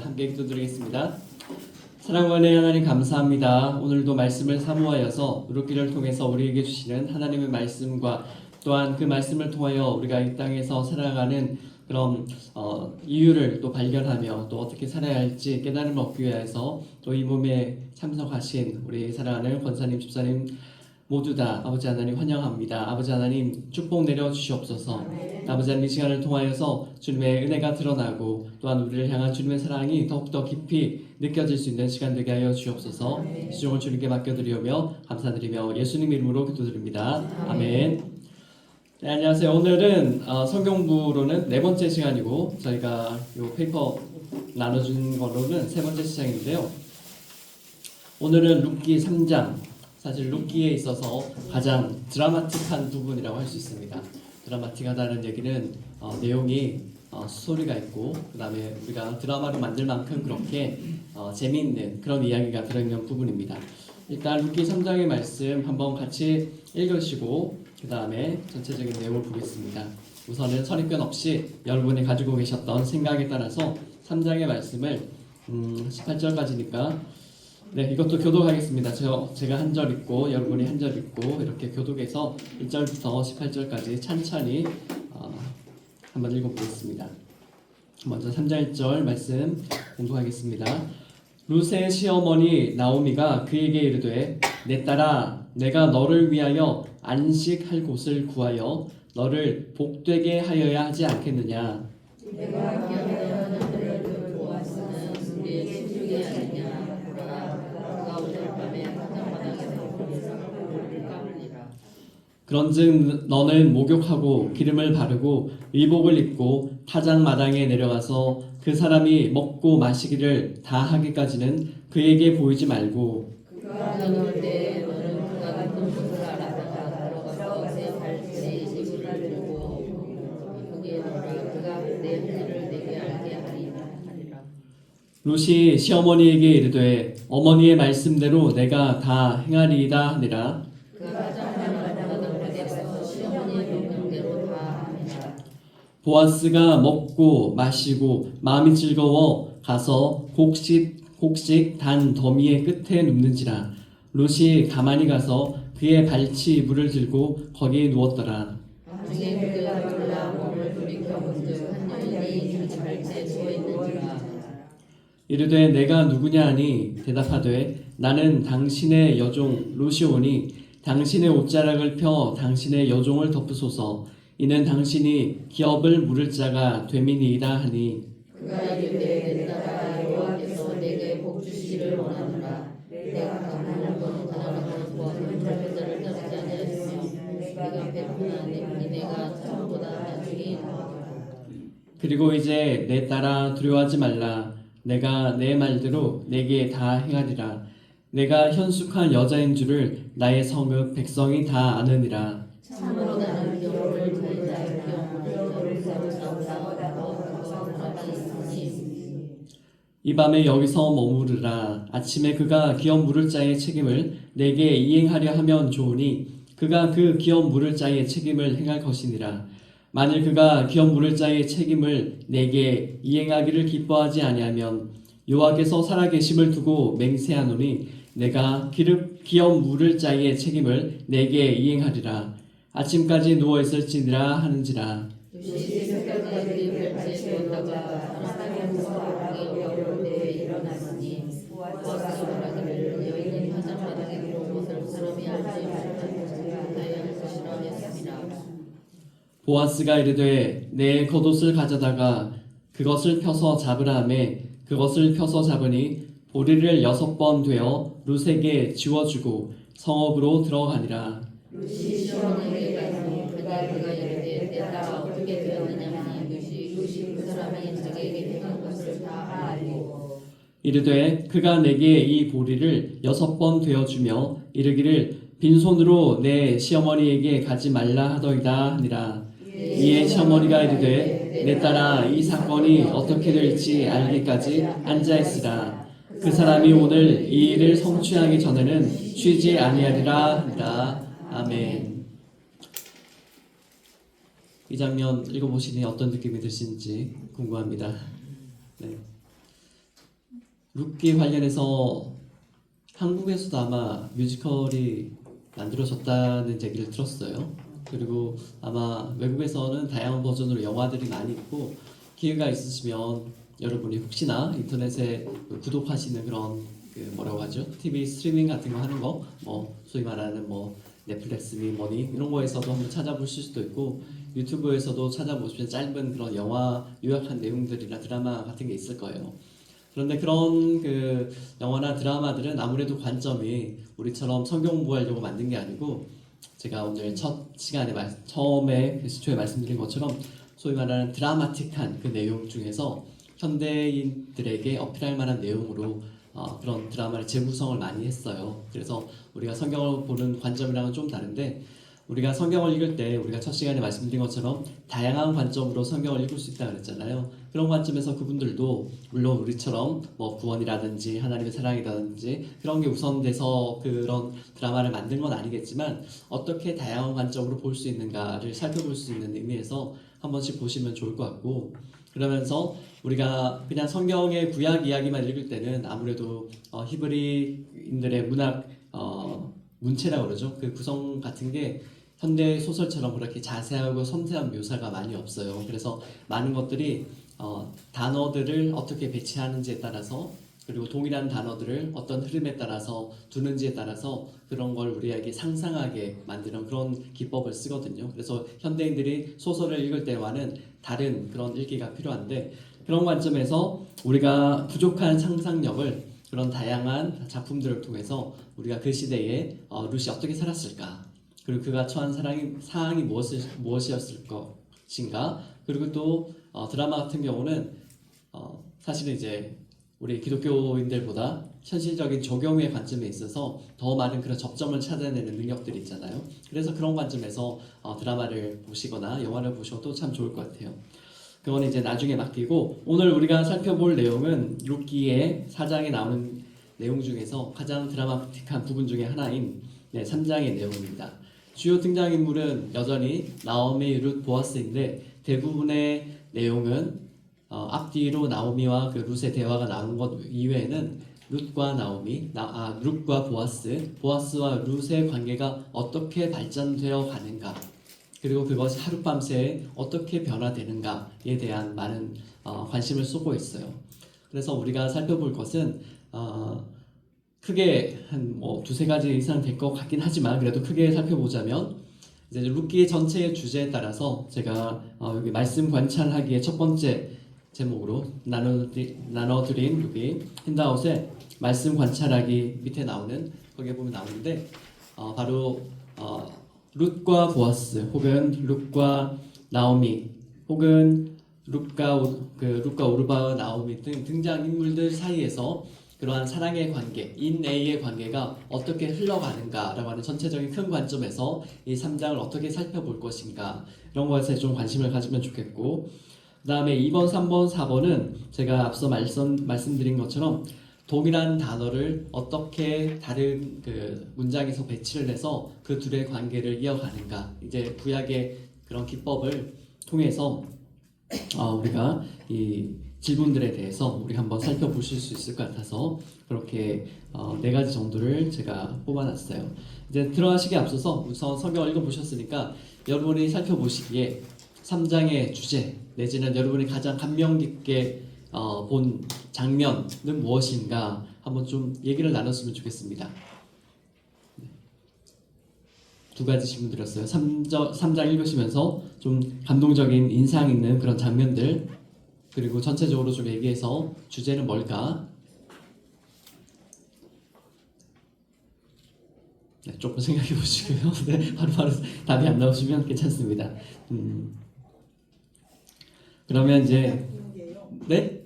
함께 기도드리겠습니다. 사랑하는 하나님 감사합니다. 오늘도 말씀을 사모하여서 누룩기를 통해서 우리에게 주시는 하나님의 말씀과 또한 그 말씀을 통하여 우리가 이 땅에서 살아가는 그런 이유를 또 발견하며 또 어떻게 살아야 할지 깨달음을 얻기 위해서 또 이 몸에 참석하신 우리 사랑하는 권사님, 집사님 모두 다 아버지 하나님 환영합니다. 아버지 하나님 축복 내려주시옵소서. 아버지 하나님 이 시간을 통하여서 주님의 은혜가 드러나고 또한 우리를 향한 주님의 사랑이 더욱더 깊이 느껴질 수 있는 시간 되게 하여 주옵소서. 시종을 주님께 맡겨드리오며 감사드리며 예수님 이름으로 기도드립니다. 아멘. 네, 안녕하세요. 오늘은 성경부로는 네 번째 시간이고 저희가 이 페이퍼 나눠준 걸로는 세 번째 시간인데요. 오늘은 룻기 3장, 사실 룻기에 있어서 가장 드라마틱한 부분이라고 할 수 있습니다. 드라마틱하다는 얘기는 내용이 스토리가 있고 그 다음에 우리가 드라마로 만들 만큼 그렇게 재미있는 그런 이야기가 들어있는 부분입니다. 일단 룻기 3장의 말씀 한번 같이 읽으시고 그 다음에 전체적인 내용을 보겠습니다. 우선은 선입견 없이 여러분이 가지고 계셨던 생각에 따라서 3장의 말씀을 18절까지니까 네, 이것도 교독하겠습니다. 제가 한 절 읽고 여러분이 한 절 읽고 이렇게 교독해서 1절부터 18절까지 찬찬히 한번 읽어보겠습니다. 먼저 3장 1절 말씀 공독하겠습니다. 룻의 시어머니 나오미가 그에게 이르되 내 딸아 내가 너를 위하여 안식할 곳을 구하여 너를 복되게 하여야 하지 않겠느냐. 내가 기업하여 너를 보았으면 우리의 친족이 아니냐. 그런즉 너는 목욕하고 기름을 바르고 의복을 입고 타작 마당에 내려가서 그 사람이 먹고 마시기를 다 하기까지는 그에게 보이지 말고 그가 들어올 때 너는 그가 갔던 곳을 알아다가 들어가서 새 발치 이불을 들고 거기에 넣으라. 그가 내 행위를 내게 알게 하리라. 룻이 시어머니에게 이르되 어머니의 말씀대로 내가 다 행하리이다 하니라. 보아스가 먹고 마시고 마음이 즐거워 가서 곡식 단 더미의 끝에 눕는지라. 룻이 가만히 가서 그의 발치 이불을 들고 거기에 누웠더라. 나중에 그가 돌아 몸을 돌이켜본즉 한 여인이 그 발치에 누워있는지라. 이르되 내가 누구냐 하니 대답하되 나는 당신의 여종 룻이오니 당신의 옷자락을 펴 당신의 여종을 덮으소서. 이는 당신이 기업을 물을 자가 됨이니이다 하니 그가 이르되 내 딸아 여호와께서 내게 복 주시기를 원하노라. 내가 가난한 건 가난하고 부하는 절대자를 따르지 아니하였으며 내가 배고프나니 내가 참보다 나중이 나아가라. 그리고 이제 내 딸아 두려워하지 말라. 내가 내 말대로 내게 다 행하리라. 내가 현숙한 여자인 줄을 나의 성읍 백성이 다 아느니라. 참으로 나는 기업을 드린 자의 기업을 이 밤에 여기서 머무르라. 아침에 그가 기업 물을 자의 책임을 내게 이행하려 하면 좋으니 그가 그 기업 물을 자의 책임을 행할 것이니라. 만일 그가 기업 물을 자의 책임을 내게 이행하기를 기뻐하지 아니하면 여호와께서 살아계심을 두고 맹세하노니 내가 기업 물을 자의 책임을 내게 이행하리라. 아침까지 누워있을지니라 하는지라. 보아스가 이르되 내 겉옷을 가져다가 그것을 펴서 잡으라 하매 그것을 펴서 잡으니 보리를 6번 되어 룻에게 지워주고 성읍으로 들어가니라. 룻이 시어머니에게 가니 그가 이르되 내 딸아 어떻게 되었느냐 하니 룻이 그 사람이 자기에게 행한 것을 다 알고 이르되 그가 내게 이 보리를 6번 되어주며 이르기를 빈손으로 내 시어머니에게 가지 말라 하더이다 하니라. 이에 시어머니가 이르되 내 딸아 이 사건이 어떻게 될지 알기까지 앉아있으라. 그 사람이 오늘 이 일을 성취하기 전에는 쉬지 아니하리라 하니라. 아멘. 이 장면 읽어보시니 어떤 느낌이 드시는지 궁금합니다. 네. 룻기 관련해서 한국에서도 아마 뮤지컬이 만들어졌다는 얘기를 들었어요. 그리고 아마 외국에서는 다양한 버전으로 영화들이 많이 있고 기회가 있으시면 여러분이 혹시나 인터넷에 구독하시는 그런 그 뭐라고 하죠? TV 스트리밍 같은 거 하는 거, 뭐 소위 말하는 뭐 넷플릭스, 뭐니 이런 거에서도 한번 찾아보실 수도 있고 유튜브에서도 찾아보시면 짧은 그런 영화 요약한 내용들이나 드라마 같은 게 있을 거예요. 그런데 그런 그 영화나 드라마들은 아무래도 관점이 우리처럼 성경 공부하려고 만든 게 아니고 제가 오늘 첫 시간에 처음에 그 시초에 말씀드린 것처럼 소위 말하는 드라마틱한 그 내용 중에서 현대인들에게 어필할 만한 내용으로 그런 드라마를 재구성을 많이 했어요. 그래서 우리가 성경을 보는 관점이랑은 좀 다른데 우리가 성경을 읽을 때 우리가 첫 시간에 말씀드린 것처럼 다양한 관점으로 성경을 읽을 수 있다 그랬잖아요. 그런 관점에서 그분들도 물론 우리처럼 뭐 구원이라든지 하나님의 사랑이라든지 그런 게 우선돼서 그런 드라마를 만든 건 아니겠지만 어떻게 다양한 관점으로 볼 수 있는가를 살펴볼 수 있는 의미에서 한 번씩 보시면 좋을 것 같고 그러면서 우리가 그냥 성경의 구약 이야기만 읽을 때는 아무래도 히브리인들의 문학 문체라고 그러죠. 그 구성 같은 게 현대 소설처럼 그렇게 자세하고 섬세한 묘사가 많이 없어요. 그래서 많은 것들이 단어들을 어떻게 배치하는지에 따라서 그리고 동일한 단어들을 어떤 흐름에 따라서 두는지에 따라서 그런 걸 우리에게 상상하게 만드는 그런 기법을 쓰거든요. 그래서 현대인들이 소설을 읽을 때와는 다른 그런 읽기가 필요한데 그런 관점에서 우리가 부족한 상상력을 그런 다양한 작품들을 통해서 우리가 그 시대에 룻이 어떻게 살았을까 그리고 그가 처한 상황이 무엇이었을 것인가 그리고 또 드라마 같은 경우는 사실은 이제 우리 기독교인들보다 현실적인 적용의 관점에 있어서 더 많은 그런 접점을 찾아내는 능력들이 있잖아요. 그래서 그런 관점에서 드라마를 보시거나 영화를 보셔도 참 좋을 것 같아요. 그건 이제 나중에 맡기고 오늘 우리가 살펴볼 내용은 룻기의 4장에 나오는 내용 중에서 가장 드라마틱한 부분 중에 하나인 3장의 내용입니다. 주요 등장인물은 여전히 나오미, 룻, 보아스인데 대부분의 내용은 앞뒤로 나오미와 그 룻의 대화가 나온 것 이외에는 룻과 나오미, 룻과 보아스, 보아스와 룻의 관계가 어떻게 발전되어 가는가 그리고 그것이 하룻밤새 어떻게 변화되는가에 대한 많은 관심을 쏟고 있어요. 그래서 우리가 살펴볼 것은 크게 한 뭐 두세 가지 이상 될 것 같긴 하지만 그래도 크게 살펴보자면 이제 룻기의 전체의 주제에 따라서 제가 여기 말씀 관찰하기의 첫 번째 제목으로 나눠드린 여기 핸드아웃에 말씀 관찰하기 밑에 나오는 거기에 보면 나오는데 바로 룻과 보아스 혹은 룻과 나오미 혹은 룻과 오르바와 나오미 등 등장인물들 사이에서 그러한 사랑의 관계, 인애의 관계가 어떻게 흘러가는가라고 하는 전체적인 큰 관점에서 이 3장을 어떻게 살펴볼 것인가 이런 것에 좀 관심을 가지면 좋겠고 그 다음에 2번, 3번, 4번은 제가 앞서 말씀드린 것처럼 동일한 단어를 어떻게 다른 그 문장에서 배치를 해서 그 둘의 관계를 이어가는가 이제 구약의 그런 기법을 통해서 우리가 이 질문들에 대해서 우리 한번 살펴보실 수 있을 것 같아서 그렇게 네 가지 정도를 제가 뽑아놨어요. 이제 들어가시기에 앞서서 우선 성경을 읽어보셨으니까 여러분이 살펴보시기에 3장의 주제 내지는 여러분이 가장 감명 깊게 본 장면은 무엇인가 한번 좀 얘기를 나눴으면 좋겠습니다. 두 가지 질문 드렸어요. 3장 읽으시면서 좀 감동적인 인상 있는 그런 장면들 그리고 전체적으로 좀 얘기해서 주제는 뭘까? 네, 조금 생각해 보시고요. 네, 바로바로 답이 안 나오시면 괜찮습니다. 그러면 이제 네?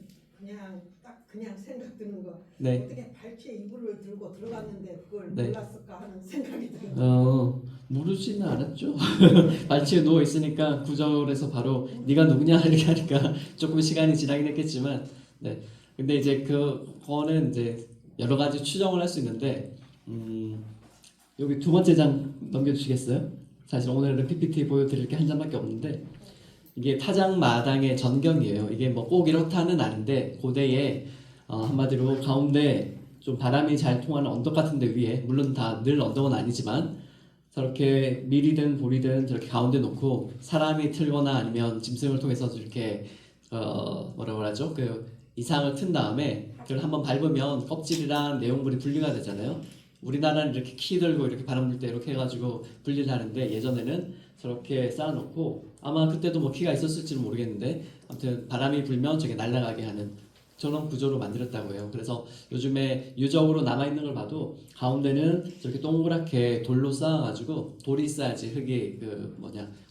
그냥 생각 드는 거. 네. 어떻게 발치에 이불을 들고 들어갔는데 그걸 네. 몰랐을까 하는 생각이 들어요. 모르지는 않았죠. 발치에 누워 있으니까 구절에서 바로 네가 누구냐 이렇게 하니까 조금 시간이 지나긴 했겠지만, 네. 근데 이제 그거는 이제 여러 가지 추정을 할 수 있는데, 여기 두 번째 장 넘겨주시겠어요? 사실 오늘은 PPT 보여드릴 게 한 장밖에 없는데, 이게 타장 마당의 전경이에요. 이게 뭐 꼭 이렇다는 아닌데 고대에 한마디로 가운데 좀 바람이 잘 통하는 언덕 같은 데 위에, 물론 다 늘 언덕은 아니지만 저렇게 밀이든 볼이든 저렇게 가운데 놓고 사람이 틀거나 아니면 짐승을 통해서 이렇게 뭐라고 하죠? 그 이상을 튼 다음에 그걸 한번 밟으면 껍질이랑 내용물이 분리가 되잖아요. 우리나라는 이렇게 키 들고 이렇게 바람 불 때 이렇게 해가지고 분리를 하는데, 예전에는 저렇게 쌓아놓고, 아마 그때도 뭐 키가 있었을지는 모르겠는데 아무튼 바람이 불면 저게 날아가게 하는 저런 구조로 만들었다고 해요. 그래서 요즘에 유적으로 남아있는 걸 봐도 가운데는 저렇게 동그랗게 돌로 쌓아가지고, 돌이 있어야지 흙이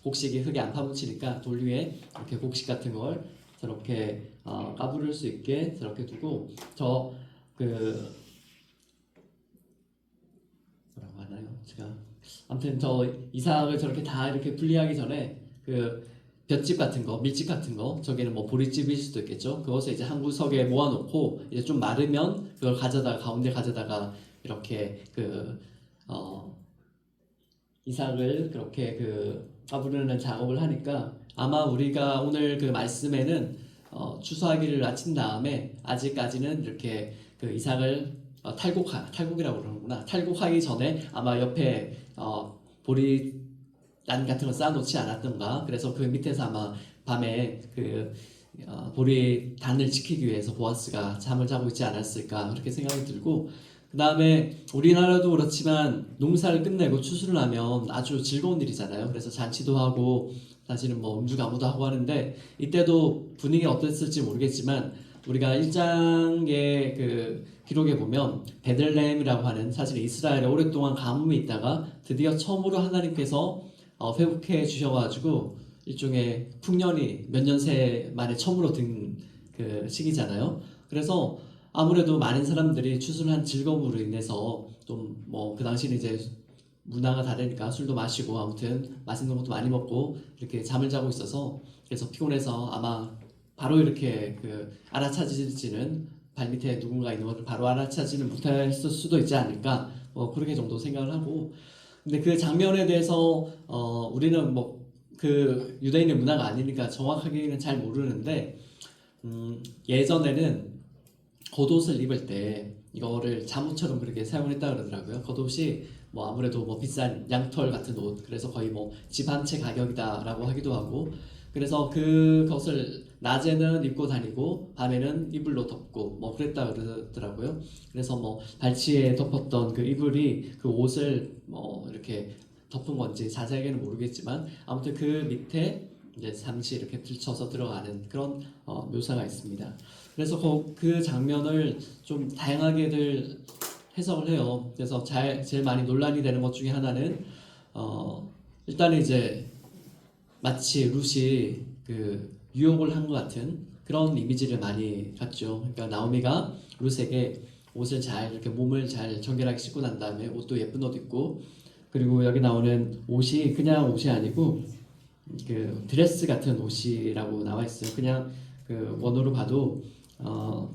곡식이 흙에 안 파묻히니까 돌 위에 이렇게 곡식 같은 걸 저렇게 까부를 수 있게 저렇게 두고, 그 뭐라고 하나요? 제가 아무튼 저 이삭을 저렇게 다 이렇게 분리하기 전에 그 볏짚 같은 거, 밀집 같은 거, 저기는 뭐 보리집일 수도 있겠죠. 그것을 이제 한 구석에 모아놓고 이제 좀 마르면 그걸 가운데 가져다가 이렇게 이삭을 그렇게 까부르는 작업을 하니까, 아마 우리가 오늘 그 말씀에는 추수하기를 마친 다음에 아직까지는 이렇게 그 이삭을 탈곡이라고 그러는구나. 탈곡하기 전에 아마 옆에 보리 난 같은 거 쌓아놓지 않았던가. 그래서 그 밑에서 아마 밤에 보리 단을 지키기 위해서 보아스가 잠을 자고 있지 않았을까, 그렇게 생각이 들고, 그 다음에 우리나라도 그렇지만 농사를 끝내고 추수를 하면 아주 즐거운 일이잖아요. 그래서 잔치도 하고 사실은 뭐 음주가무도 하고 하는데, 이때도 분위기가 어땠을지 모르겠지만 우리가 1장의 그 기록에 보면 베들레헴이라고 하는, 사실 이스라엘에 오랫동안 가뭄이 있다가 드디어 처음으로 하나님께서 회복해 주셔가지고 일종의 풍년이 몇 년 새 만에 처음으로 든 그 시기잖아요. 그래서 아무래도 많은 사람들이 추수를 한 즐거움으로 인해서 좀 뭐 그 당시는 이제 문화가 다르니까 술도 마시고 아무튼 맛있는 것도 많이 먹고 이렇게 잠을 자고 있어서, 그래서 피곤해서 아마 바로 이렇게 알아차지지는, 발밑에 누군가 있는 것을 바로 알아차지는 못했을 수도 있지 않을까, 그렇게 정도 생각을 하고. 근데 그 장면에 대해서 우리는 뭐 그 유대인의 문화가 아니니까 정확하게는 잘 모르는데, 예전에는 겉옷을 입을 때 이거를 잠옷처럼 그렇게 사용을 했다 그러더라고요. 겉옷이 뭐 아무래도 뭐 비싼 양털 같은 옷, 그래서 거의 뭐 집 한 채 가격이다라고 하기도 하고, 그래서 그것을 낮에는 입고 다니고 밤에는 이불로 덮고 뭐 그랬다 그러더라고요. 그래서 뭐 발치에 덮었던 그 이불이 그 옷을 뭐 이렇게 덮은 건지 자세하게는 모르겠지만, 아무튼 그 밑에 이제 잠시 이렇게 들쳐서 들어가는 그런 묘사가 있습니다. 그래서 그 장면을 좀 다양하게들 해석을 해요. 그래서 제일 많이 논란이 되는 것 중에 하나는 일단은 이제 마치 룻이 유혹을 한 것 같은 그런 이미지를 많이 갖죠. 그러니까 나오미가 룻에게 옷을 잘 이렇게 몸을 잘 정결하게 씻고 난 다음에 옷도 예쁜 옷 입고, 그리고 여기 나오는 옷이 그냥 옷이 아니고 드레스 같은 옷이라고 나와 있어요. 그냥 원어로 봐도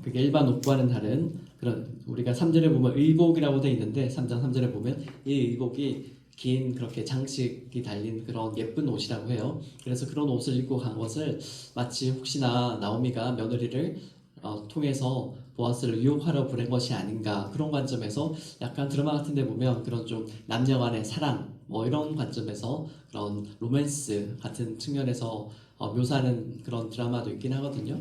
그게 일반 옷과는 다른 그런, 우리가 3절에 보면 의복이라고 돼 있는데 3장 3절에 보면 이 의복이 긴 그렇게 장식이 달린 그런 예쁜 옷이라고 해요. 그래서 그런 옷을 입고 간 것을 마치 혹시나 나오미가 며느리를 통해서 보아스를 유혹하러 보낸 것이 아닌가, 그런 관점에서 약간 드라마 같은 데 보면 그런 좀 남녀 간의 사랑 뭐 이런 관점에서 그런 로맨스 같은 측면에서 묘사하는 그런 드라마도 있긴 하거든요.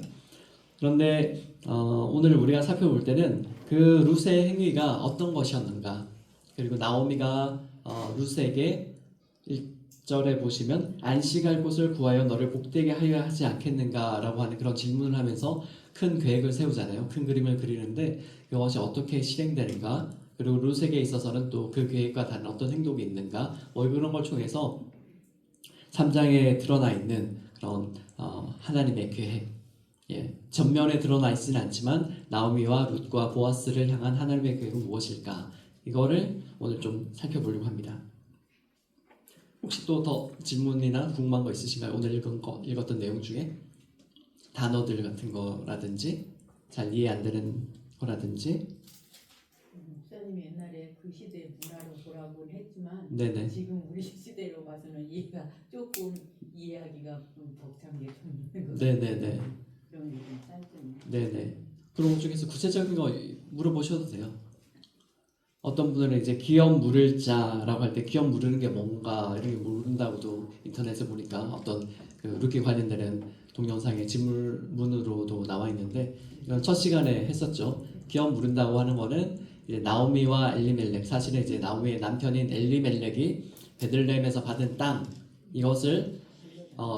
그런데 오늘 우리가 살펴볼 때는 그 룻의 행위가 어떤 것이었는가, 그리고 나오미가 룻에게 1절에 보시면 안식할 곳을 구하여 너를 복되게 하려 하지 않겠는가 라고 하는 그런 질문을 하면서 큰 계획을 세우잖아요. 큰 그림을 그리는데 이것이 어떻게 실행되는가, 그리고 룻에게 있어서는 또 그 계획과 다른 어떤 행동이 있는가, 뭐 그런 걸 통해서 3장에 드러나 있는 그런 하나님의 계획, 전면에 드러나 있지는 않지만 나오미와 룻과 보아스를 향한 하나님의 계획은 무엇일까, 이거를 오늘 좀 살펴보려고 합니다. 혹시 또 더 질문이나 궁금한 거 있으신가요? 오늘 읽었던 내용 중에 단어들 같은 거라든지 잘 이해 안 되는 거라든지. 목사님이 옛날에 그 시대 문화로 보라고는 했지만 네네. 지금 우리 시대로 봐서는 이해가 조금 이해하기가 좀 벅찬 게 좀 있는 것 같아요. 네네네. 그런 게 좀 짧죠. 네네. 그런 것 중에서 구체적인 거 물어보셔도 돼요. 어떤 분들은 이제 기업 물을 자라고 할 때 기업 물르는 게 뭔가 이렇게 모른다고도 인터넷에 보니까 어떤 그 루키 관련되는 동영상의 질문으로도 나와 있는데 이건 첫 시간에 했었죠. 기업 물은다고 하는 거는 이제 나오미와 엘리멜렉, 사실은 이제 나오미의 남편인 엘리멜렉이 베들레헴에서 받은 땅, 이것을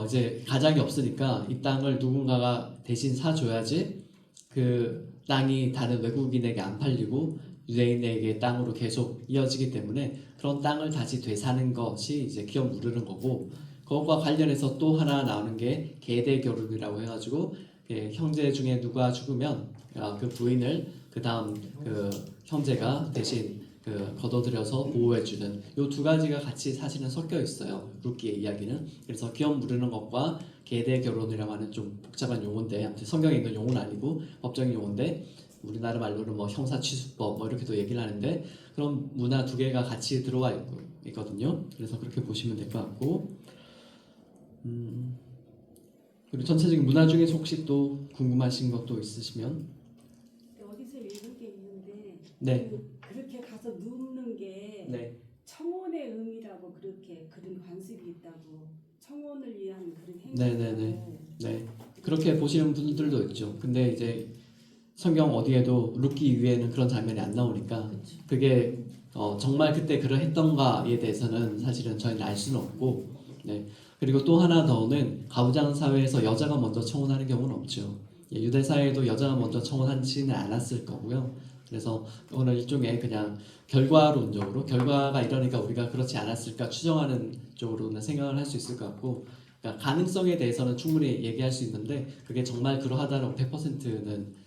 이제 가장이 없으니까 이 땅을 누군가가 대신 사줘야지 그 땅이 다른 외국인에게 안 팔리고 유대인에게 땅으로 계속 이어지기 때문에 그런 땅을 다시 되사는 것이 이제 기업 물르는 거고, 그것과 관련해서 또 하나 나오는 게 계대 결혼이라고 해가지고 형제 중에 누가 죽으면 그 부인을 그 다음 그 형제가 대신 그 걷어들여서 보호해주는 요 두 가지가 같이 사실은 섞여 있어요, 루키의 이야기는. 그래서 기업 물르는 것과 계대 결혼이라고 하는 좀 복잡한 용어인데, 아무튼 성경에 있는 용어는 아니고 법적인 용어인데 우리나라 말로는 뭐 형사취수법 뭐 이렇게도 얘기를 하는데, 그런 문화 두 개가 같이 들어와 있거든요. 그래서 그렇게 보시면 될 것 같고, 그리고 전체적인 문화 중에서 혹시 또 궁금하신 것도 있으시면. 어디서 읽은 게 있는데 네. 그렇게 가서 눕는 게 네. 청혼의 의미라고 그렇게 그런 관습이 있다고, 청혼을 위한 그런 행위. 네. 그렇게 보시는 분들도 있죠. 근데 이제 성경 어디에도 루키 이후에는 그런 장면이 안 나오니까 그게 정말 그때 그러했던가에 대해서는 사실은 저희는 알 수는 없고, 네. 그리고 또 하나 더는 가부장 사회에서 여자가 먼저 청혼하는 경우는 없죠. 유대 사회에도 여자가 먼저 청혼하지는 않았을 거고요. 그래서 오늘 일종의 그냥 결과론적으로 결과가 이러니까 우리가 그렇지 않았을까 추정하는 쪽으로는 생각을 할 수 있을 것 같고, 그러니까 가능성에 대해서는 충분히 얘기할 수 있는데 그게 정말 그러하다라고 100%는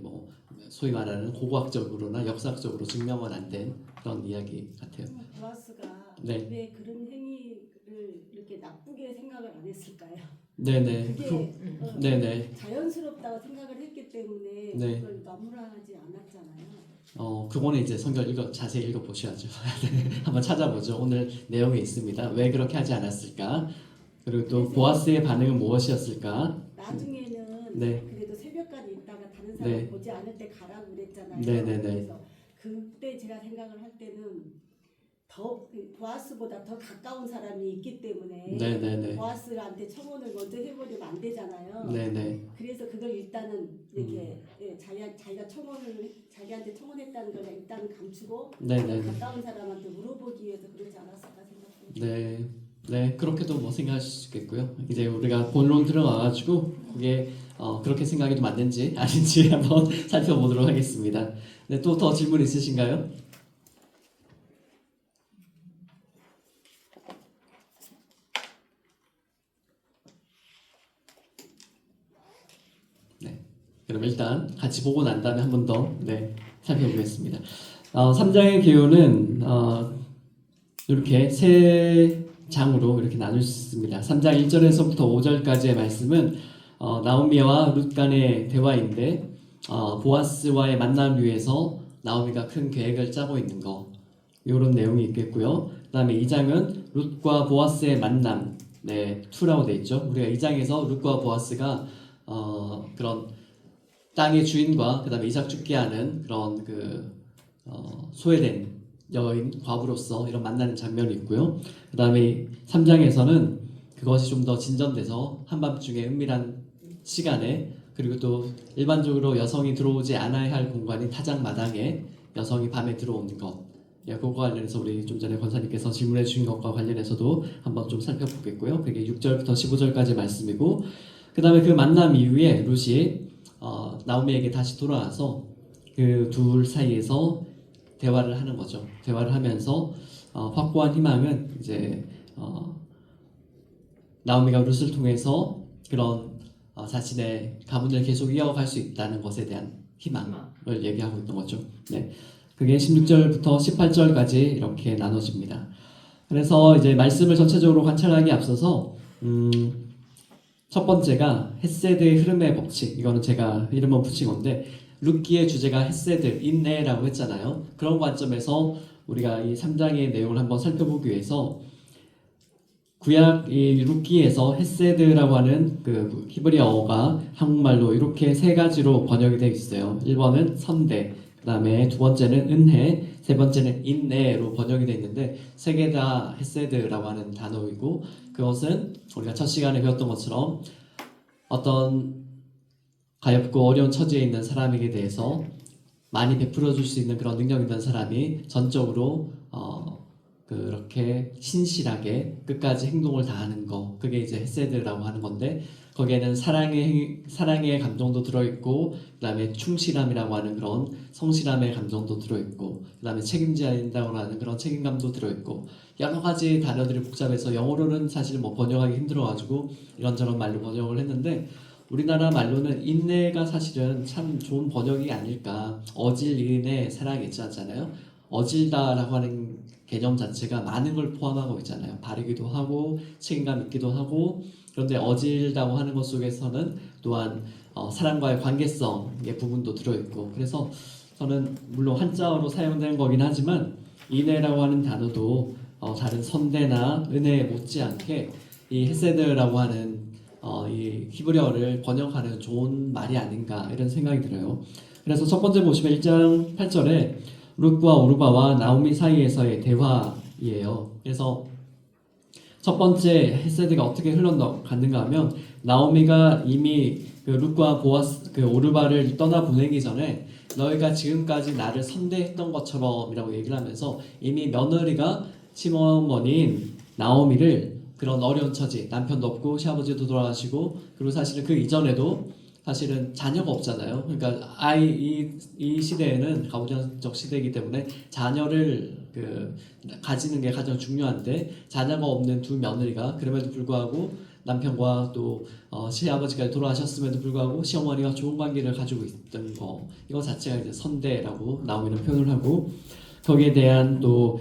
뭐 소위 말하는 고고학적으로나 역사적으로 증명은 안 된 그런 이야기 같아요. 보아스가 네. 왜 그런 행위를 이렇게 나쁘게 생각을 안 했을까요? 네네. 그게 네네. 자연스럽다고 생각을 했기 때문에 네. 그걸 나무라하지 않았잖아요. 그거는 이제 성경 자세히 읽어보셔야죠. 한번 찾아보죠. 오늘 내용에 있습니다. 왜 그렇게 하지 않았을까? 그리고 또 보아스의 반응은 무엇이었을까? 나중에는 네. 그래도 새벽까지 있다가 다른 사람 네. 보지 않을 때 가라고 그랬잖아요. 네네네. 그래서 그때 제가 생각을 할 때는 더 보아스보다 더 가까운 사람이 있기 때문에 네네네. 보아스한테 청혼을 먼저 해버리면 안 되잖아요. 네네. 그래서 그걸 일단은 이렇게 자기가 자기한테 청혼했다는 걸 일단 감추고 네네네. 가까운 사람한테 물어보기 위해서 그러지 않았을까 생각해요. 네. 네, 그렇게도 뭐 생각하실 수 있겠고요. 이제 우리가 본론 들어가가지고 그게 그렇게 생각해도 맞는지 아닌지 한번 살펴보도록 하겠습니다. 네, 또 더 질문 있으신가요? 네, 그럼 일단 같이 보고 난 다음에 한 번 더 살펴보겠습니다. 3장의 기호는 이렇게 세 장으로 이렇게 나눌 수 있습니다. 3장 1절에서부터 5절까지의 말씀은 나오미와 룻 간의 대화인데, 보아스와의 만남을 위해서 나오미가 큰 계획을 짜고 있는 거, 이런 내용이 있겠고요. 그 다음에 2장은 룻과 보아스의 만남, 2라고 되어 있죠. 우리가 2장에서 룻과 보아스가 그런 땅의 주인과 그 다음에 이삭 죽게 하는 그런 소외된 여인 과부로서 이런 만나는 장면이 있고요. 그 다음에 3장에서는 그것이 좀 더 진전돼서 한밤중에 은밀한 시간에, 그리고 또 일반적으로 여성이 들어오지 않아야 할 공간인 타작 마당에 여성이 밤에 들어오는 것, 그거와 관련해서 우리 좀 전에 권사님께서 질문해 주신 것과 관련해서도 한번 좀 살펴보겠고요. 그게 6절부터 15절까지 말씀이고, 그 다음에 그 만남 이후에 룻이 나오미에게 다시 돌아와서 그 둘 사이에서 대화를 하는 거죠. 대화를 하면서 확고한 희망은 이제 나오미가 룻을 통해서 그런 자신의 가문을 계속 이어갈 수 있다는 것에 대한 희망을 얘기하고 있던 거죠. 네, 그게 16절부터 18절까지 이렇게 나눠집니다. 그래서 이제 말씀을 전체적으로 관찰하기에 앞서서 첫 번째가 헤세드의 흐름의 법칙, 이거는 제가 이름을 붙인 건데, 룻기의 주제가 헤세드, 인내라고 했잖아요. 그런 관점에서 우리가 이 3장의 내용을 한번 살펴보기 위해서 구약 이 룻기에서 헤세드라고 하는 그 히브리어가 한국말로 이렇게 세 가지로 번역이 되어 있어요. 1번은 선대, 그 다음에 두 번째는 은혜, 세 번째는 인내로 번역이 되어 있는데 세 개 다 헤세드라고 하는 단어이고 그것은 우리가 첫 시간에 배웠던 것처럼 어떤 가엾고 어려운 처지에 있는 사람에게 대해서 많이 베풀어 줄 수 있는 그런 능력 있는 사람이 전적으로 그렇게 신실하게 끝까지 행동을 다하는 거 그게 이제 헤세드라고 하는 건데 거기에는 사랑의 감정도 들어있고 그 다음에 충실함이라고 하는 그런 성실함의 감정도 들어있고 그 다음에 책임져야 된다고 하는 그런 책임감도 들어있고 여러 가지 단어들이 복잡해서 영어로는 사실 뭐 번역하기 힘들어가지고 이런저런 말로 번역을 했는데 우리나라 말로는 인내가 사실은 참 좋은 번역이 아닐까. 어질 인내 사랑이 있지 않잖아요. 어질다라고 하는 개념 자체가 많은 걸 포함하고 있잖아요. 바르기도 하고 책임감 있기도 하고 그런데 어질다고 하는 것 속에서는 또한 사람과의 관계성의 부분도 들어있고 그래서 저는 물론 한자어로 사용된 거긴 하지만 인내라고 하는 단어도 다른 선대나 은혜에 못지않게 이 헤세드라고 하는 이 히브리어를 번역하는 좋은 말이 아닌가 이런 생각이 들어요. 그래서 첫 번째 보시면 1장 8절에 룻과 오르바와 나오미 사이에서의 대화이에요. 그래서 첫 번째 헤세드가 어떻게 흘러갔는가 하면 나오미가 이미 그 룻과 보아스 그 오르바를 떠나 보내기 전에 너희가 지금까지 나를 선대했던 것처럼이라고 얘기를 하면서 이미 며느리가 시어머니인 나오미를 그런 어려운 처지 남편도 없고 시아버지도 돌아가시고 그리고 사실은 그 이전에도 사실은 자녀가 없잖아요. 그러니까 이 시대에는 가부장적 시대이기 때문에 자녀를 가지는 게 가장 중요한데 자녀가 없는 두 며느리가 그럼에도 불구하고 남편과 또 시아버지까지 돌아가셨음에도 불구하고 시어머니와 좋은 관계를 가지고 있던 거 이거 자체가 이제 선대라고 나오미는 표현을 하고 거기에 대한 또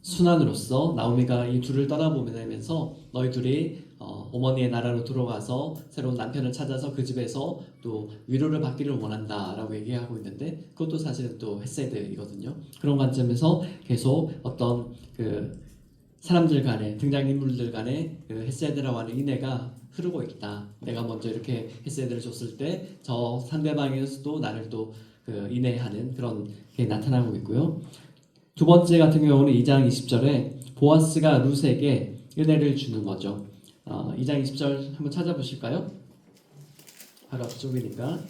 순환으로서 나오미가 이 둘을 떠나보내면서 너희 둘이 어머니의 나라로 들어가서 새로운 남편을 찾아서 그 집에서 또 위로를 받기를 원한다라고 얘기하고 있는데 그것도 사실은 또 헤세드이거든요. 그런 관점에서 계속 어떤 그 사람들 간에 등장인물들 간에 그 헤세드라고 하는 인애가 흐르고 있다. 내가 먼저 이렇게 헤세드를 줬을 때 저 상대방에서도 나를 또 그 인애하는 그런 게 나타나고 있고요. 두 번째 같은 경우는 2장 20절에 보아스가 룻에게 은혜를 주는 거죠. 2장 20절 한번 찾아보실까요? 바로 앞쪽이니까.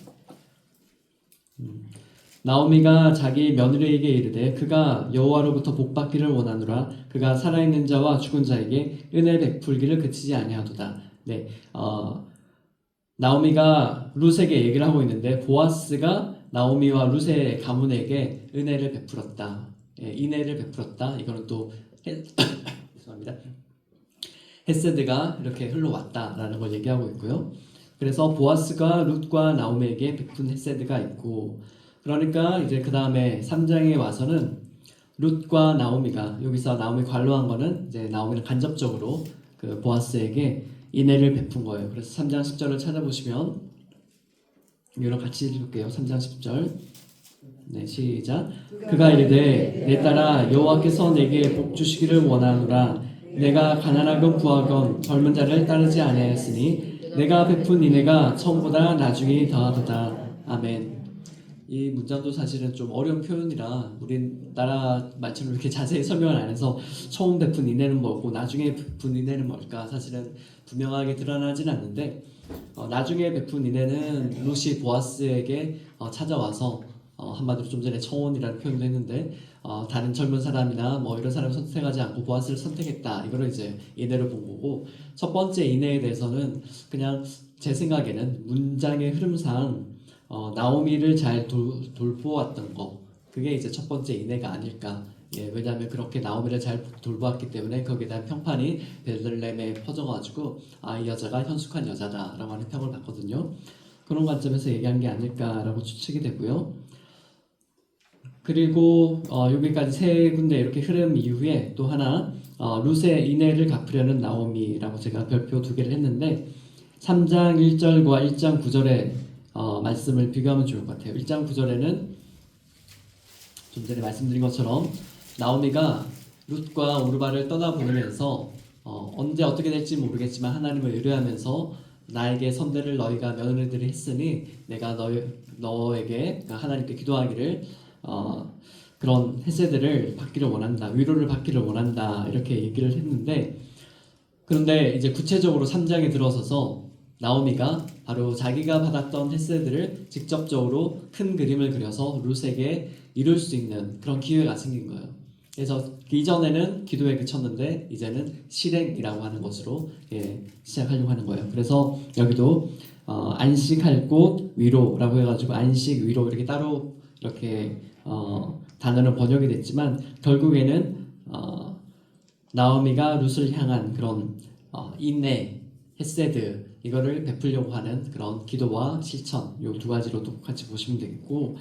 나오미가 자기 며느리에게 이르되 그가 여호와로부터 복받기를 원하노라 그가 살아있는 자와 죽은 자에게 은혜 베풀기를 그치지 아니하도다. 네, 나오미가 룻에게 얘기를 하고 있는데 보아스가 나오미와 룻의 가문에게 은혜를 베풀었다. 예, 인애를 베풀었다. 이거는 또 죄송합니다. 헤세드가 이렇게 흘러왔다라는 걸 얘기하고 있고요. 그래서 보아스가 룻과 나오미에게 베푼 헤세드가 있고 그러니까 이제 그 다음에 3장에 와서는 룻과 나오미가 여기서 나오미 관로한 거는 이제 나오미는 간접적으로 그 보아스에게 인애를 베푼 거예요. 그래서 3장 10절을 찾아보시면 이거랑 같이 읽을게요. 3장 10절. 네, 시작. 그가 이르되 내 딸아 여호와께서 내게 복 주시기를 원하노라 내가 가난하건 부하건 젊은 자를 따르지 아니하였으니 내가 베푼 인애가 처음보다 나중에 더하도다. 아멘. 이 문장도 사실은 좀 어려운 표현이라 우리나라 말처럼 이렇게 자세히 설명을 안 해서 처음 베푼 인애는 뭐고 나중에 베푼 인애는 뭘까 사실은 분명하게 드러나진 않는데 나중에 베푼 인애는 룻이 보아스에게 찾아와서 한마디로 좀 전에 청혼이라는 표현도 했는데 다른 젊은 사람이나 뭐 이런 사람을 선택하지 않고 보아스를 선택했다. 이거를 이제 인애로 본 거고 첫 번째 인애에 대해서는 그냥 제 생각에는 문장의 흐름상 나오미를 잘 돌보았던 거 그게 이제 첫 번째 인애가 아닐까. 예, 왜냐하면 그렇게 나오미를 잘 돌보았기 때문에 거기에 대한 평판이 베들레헴에 퍼져가지고 이 여자가 현숙한 여자다라고 하는 평을 받거든요. 그런 관점에서 얘기한 게 아닐까라고 추측이 되고요. 그리고 여기까지 세 군데 이렇게 흐름 이후에 또 하나 룻의 인애를 갚으려는 나오미라고 제가 별표 2개를 했는데 3장 1절과 1장 9절의 말씀을 비교하면 좋을 것 같아요. 1장 9절에는 좀 전에 말씀드린 것처럼 나오미가 룻과 오르바를 떠나보내면서 언제 어떻게 될지 모르겠지만 하나님을 의뢰하면서 나에게 선대를 너희가 며느리들이 했으니 내가 너에게 그러니까 하나님께 기도하기를 그런 헤세드를 받기를 원한다, 위로를 받기를 원한다 이렇게 얘기를 했는데, 그런데 이제 구체적으로 3장에 들어서서 나오미가 바로 자기가 받았던 헤세드를 직접적으로 큰 그림을 그려서 룻에게 이룰 수 있는 그런 기회가 생긴 거예요. 그래서 이전에는 기도에 그쳤는데 이제는 실행이라고 하는 것으로 시작하려고 하는 거예요. 그래서 여기도 안식할 곳 위로라고 해가지고 안식 위로 이렇게 따로 이렇게 단어는 번역이 됐지만 결국에는 나오미가 룻을 향한 그런 인내, 헤세드 이거를 베풀려고 하는 그런 기도와 실천 요 두 가지로 똑같이 보시면 되겠고,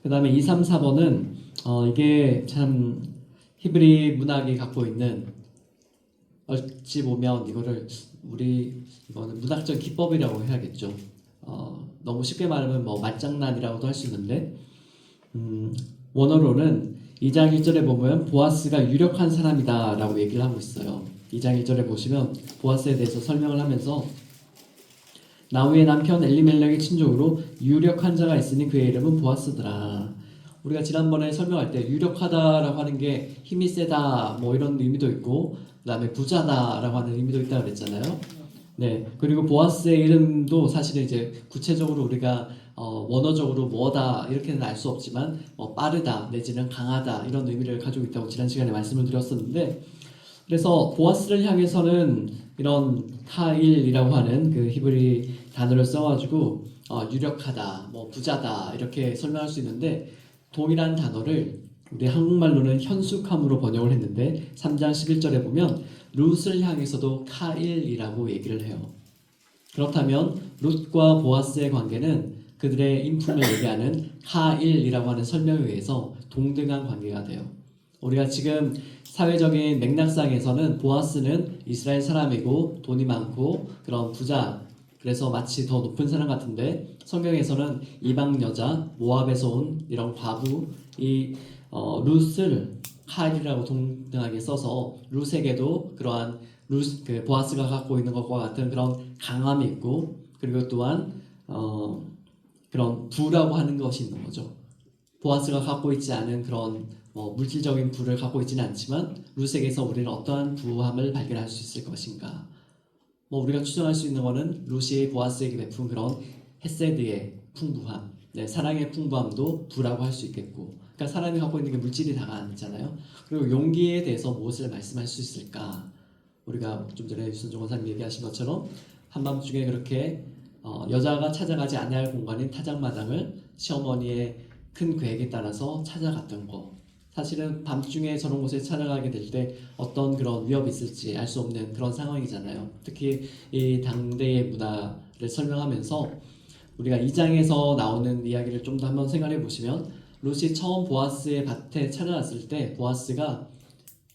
그 다음에 2, 3, 4번은 이게 참 히브리 문학이 갖고 있는, 어찌 보면 이거는 문학적 기법이라고 해야겠죠. 너무 쉽게 말하면 뭐 말장난이라고도 할 수 있는데, 원어로는 2장 1절에 보면 보아스가 유력한 사람이다 라고 얘기를 하고 있어요. 2장 1절에 보시면 보아스에 대해서 설명을 하면서 나우의 남편 엘리멜렉의 친족으로 유력한 자가 있으니 그의 이름은 보아스더라. 우리가 지난번에 설명할 때 유력하다라고 하는 게 힘이 세다 뭐 이런 의미도 있고, 그 다음에 부자다라고 하는 의미도 있다고 그랬잖아요. 네, 그리고 보아스의 이름도 사실은 이제 구체적으로 우리가 원어적으로 뭐다 이렇게는 알 수 없지만 빠르다 내지는 강하다 이런 의미를 가지고 있다고 지난 시간에 말씀을 드렸었는데, 그래서 보아스를 향해서는 이런 카일이라고 하는 그 히브리 단어를 써가지고 유력하다, 뭐 부자다 이렇게 설명할 수 있는데, 동일한 단어를 우리 한국말로는 현숙함으로 번역을 했는데 3장 11절에 보면 룻을 향해서도 카일이라고 얘기를 해요. 그렇다면 룻과 보아스의 관계는 그들의 인품을 얘기하는 카일이라고 하는 설명에 의해서 동등한 관계가 돼요. 우리가 지금 사회적인 맥락상에서는 보아스는 이스라엘 사람이고 돈이 많고 그런 부자, 그래서 마치 더 높은 사람 같은데, 성경에서는 이방 여자, 모압에서 온 이런 과부, 이 룻을 카일이라고 동등하게 써서 룻에게도 그러한 그 보아스가 갖고 있는 것과 같은 그런 강함이 있고, 그리고 또한 그런 부라고 하는 것이 있는 거죠. 보아스가 갖고 있지 않은 그런 물질적인 부를 갖고 있지는 않지만 룻에게서 우리는 어떠한 부함을 발견할 수 있을 것인가. 우리가 추정할 수 있는 것은 룻이 보아스에게 베푼 그런 헤세드의 풍부함, 사랑의 풍부함도 부라고 할 수 있겠고, 그러니까 사람이 갖고 있는 게 물질이 다가 아니잖아요. 그리고 용기에 대해서 무엇을 말씀할 수 있을까? 우리가 좀 전에 유순종 원사님 얘기하신 것처럼 한밤중에 그렇게 여자가 찾아가지 않아야 할 공간인 타작마당을 시어머니의 큰 계획에 따라서 찾아갔던 거, 사실은 밤중에 저런 곳에 찾아가게 될 때 어떤 그런 위협이 있을지 알 수 없는 그런 상황이잖아요. 특히 이 당대의 문화를 설명하면서 우리가 2장에서 나오는 이야기를 좀 더 한번 생각해 보시면, 룻이 처음 보아스의 밭에 찾아왔을 때 보아스가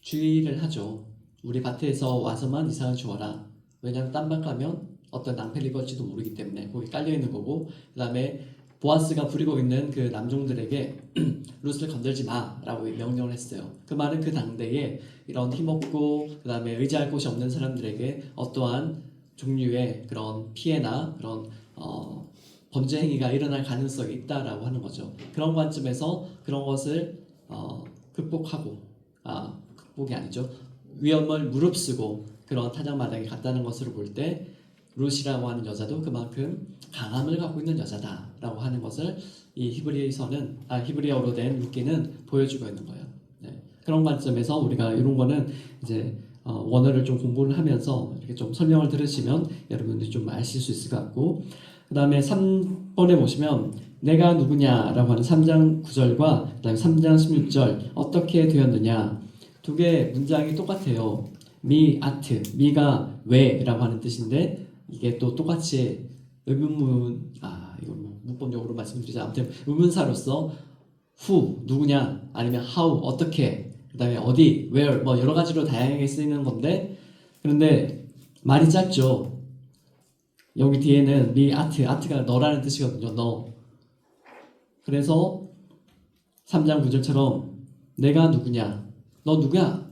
주의를 하죠. 우리 밭에서 와서만 이상을 주어라. 왜냐하면 딴 밭 가면 어떤 낭패를 입을지도 모르기 때문에 거기 깔려 있는 거고, 그 다음에 보아스가 부리고 있는 그 남종들에게 룻을 건들지 마라고 명령을 했어요. 그 말은 그 당대에 이런 힘없고 그 다음에 의지할 곳이 없는 사람들에게 어떠한 종류의 그런 피해나 그런 범죄 행위가 일어날 가능성이 있다라고 하는 거죠. 그런 관점에서 그런 것을 극복이 아니죠. 위험을 무릅쓰고 그런 타작마당에 갔다는 것으로 볼 때 룻이라고 하는 여자도 그만큼 강함을 갖고 있는 여자다라고 하는 것을 이 히브리어로 된 룻기는 보여주고 있는 거예요. 그런 관점에서 우리가 이런 거는 이제 원어를 좀 공부를 하면서 이렇게 좀 설명을 들으시면 여러분들이 좀 아실 수 있을 것 같고, 그 다음에 3번에 보시면 내가 누구냐라고 하는 3장 9절과 그 다음에 3장 16절 어떻게 되었느냐, 두 개의 문장이 똑같아요. 미아트, 미가 왜라고 하는 뜻인데 이게 또 똑같이 의문문, 이거 문법적으로 말씀드리자. 아무튼 의문사로서 who, 누구냐, 아니면 how, 어떻게, 그 다음에 어디, where, 여러 가지로 다양하게 쓰이는 건데, 그런데 말이 짧죠. 여기 뒤에는 아트가 너라는 뜻이거든요. 너. 그래서 3장 9절처럼 내가 누구냐, 너 누구야?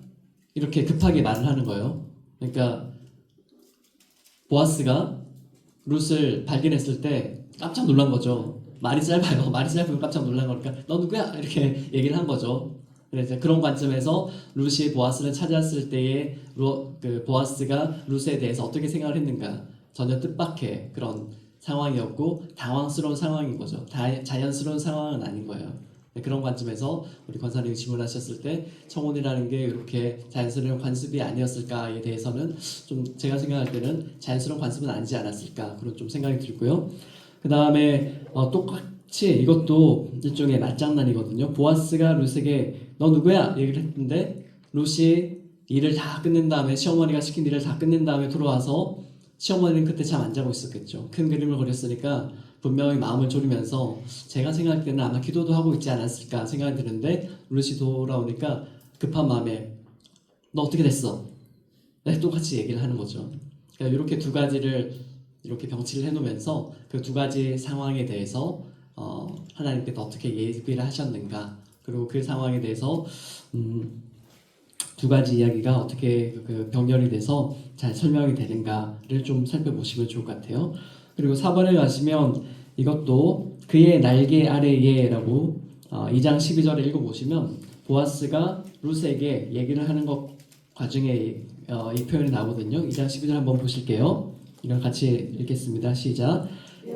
이렇게 급하게 말을 하는 거예요. 그러니까 보아스가 룻을 발견했을 때 깜짝 놀란 거죠. 말이 짧아요. 말이 짧으면 깜짝 놀란 거니까 너 누구야? 이렇게 얘기를 한 거죠. 그래서 그런 관점에서 룻이 보아스를 찾았을 때에 그 보아스가 룻에 대해서 어떻게 생각을 했는가, 전혀 뜻밖의 그런 상황이었고 당황스러운 상황인 거죠. 자연스러운 상황은 아닌 거예요. 그런 관점에서 우리 권사님이 질문하셨을 때 청혼이라는 게 이렇게 자연스러운 관습이 아니었을까에 대해서는 좀 제가 생각할 때는 자연스러운 관습은 아니지 않았을까 그런 좀 생각이 들고요. 그 다음에 똑같이 이것도 일종의 말장난이거든요. 보아스가 룻에게 너 누구야? 얘기를 했는데 룻이 일을 다 끝낸 다음에, 시어머니가 시킨 일을 다 끝낸 다음에 돌아와서 시어머니는 그때 잠 안 자고 있었겠죠. 큰 그림을 그렸으니까 분명히 마음을 졸이면서 제가 생각할 때는 아마 기도도 하고 있지 않았을까 생각이 드는데 룻이 돌아오니까 급한 마음에 너 어떻게 됐어? 네, 똑같이 얘기를 하는 거죠. 그러니까 이렇게 두 가지를 이렇게 병치를 해놓으면서 그 두 가지 상황에 대해서 하나님께서 어떻게 예비를 하셨는가, 그리고 그 상황에 대해서 두 가지 이야기가 어떻게 그 병렬이 돼서 잘 설명이 되는가를 좀 살펴보시면 좋을 것 같아요. 그리고 4번에 가시면 이것도 그의 날개 아래에라고 2장 12절에 읽어보시면 보아스가 룻에게 얘기를 하는 것 과정에 이 표현이 나오거든요. 2장 12절 한번 보실게요. 이걸 같이 읽겠습니다. 시작.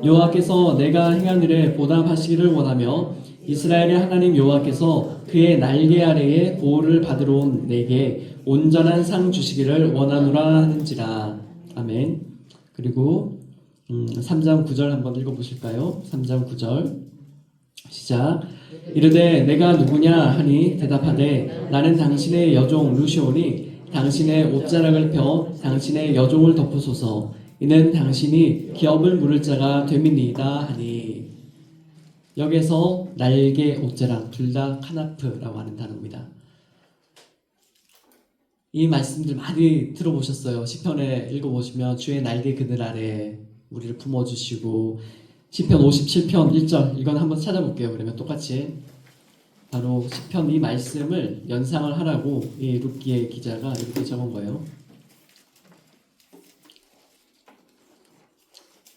여호와께서 내가 행한 일에 보답하시기를 원하며 이스라엘의 하나님 여호와께서 그의 날개 아래에 보호를 받으러 온 내게 온전한 상 주시기를 원하노라 하는지라. 아멘. 그리고 3장 9절 한번 읽어보실까요? 3장 9절 시작. 이르되 내가 누구냐 하니 대답하되 나는 당신의 여종 룻이오니 당신의 옷자락을 펴 당신의 여종을 덮으소서. 이는 당신이 기업을 물을 자가 됨이니이다 하니. 여기서 날개, 옷자락 둘 다 카나프라고 하는 단어입니다. 이 말씀들 많이 들어보셨어요. 시편에 읽어보시면 주의 날개 그늘 아래 우리를 품어주시고, 시편 57편 1절 이건 한번 찾아볼게요. 그러면 똑같이 바로 시편 이 말씀을 연상을 하라고 이 룻기의 기자가 이렇게 적은 거예요.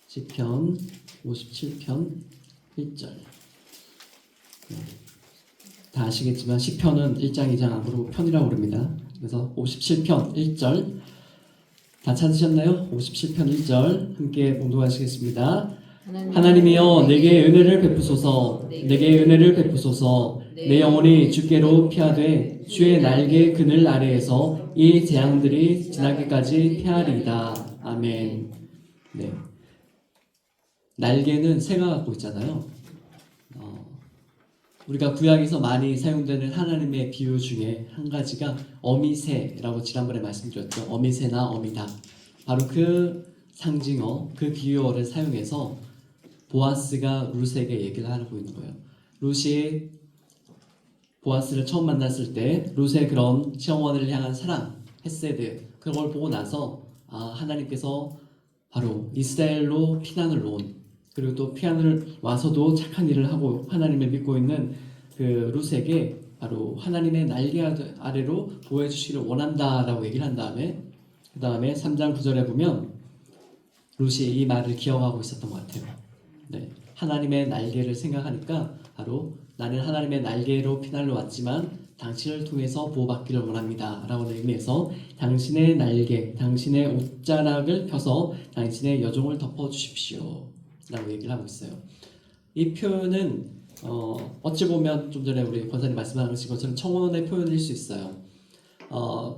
시편 57편 1절. 다 아시겠지만 시편은 1장 2장 안 부르고 편이라고 부릅니다. 그래서 57편 1절 다 찾으셨나요? 57편 1절 함께 봉독하시겠습니다. 하나님이여 내게 은혜를 베푸소서. 내게 은혜를 베푸소서. 내 영혼이 주께로 피하되 주의 날개 그늘 아래에서 이 재앙들이 지나기까지 피하리이다. 아멘. 네. 날개는 새가 갖고 있잖아요. 우리가 구약에서 많이 사용되는 하나님의 비유 중에 한 가지가 어미새라고 지난번에 말씀드렸죠. 어미새나 어미닭. 바로 그 상징어, 그 비유어를 사용해서 보아스가 룻에게 얘기를 하고 있는 거예요. 룻이 보아스를 처음 만났을 때 룻의 그런 시어머니를 향한 사랑, 헤세드, 그걸 보고 나서 하나님께서 바로 이스라엘로 피난을 온, 그리고 또 피난을 와서도 착한 일을 하고 하나님을 믿고 있는 그 룻에게 바로 하나님의 날개 아래로 보호해주시기를 원한다라고 얘기를 한 다음에 그 다음에 3장 9절에 보면 룻이 이 말을 기억하고 있었던 것 같아요. 네, 하나님의 날개를 생각하니까 바로 나는 하나님의 날개로 피난을 왔지만 당신을 통해서 보호받기를 원합니다 라고 하는 의미에서 당신의 날개, 당신의 옷자락을 펴서 당신의 여종을 덮어주십시오 라고 얘기를 하고 있어요. 이 표현은 어찌 보면 좀 전에 우리 권사님 말씀하신 것처럼 청혼의 표현일 수 있어요.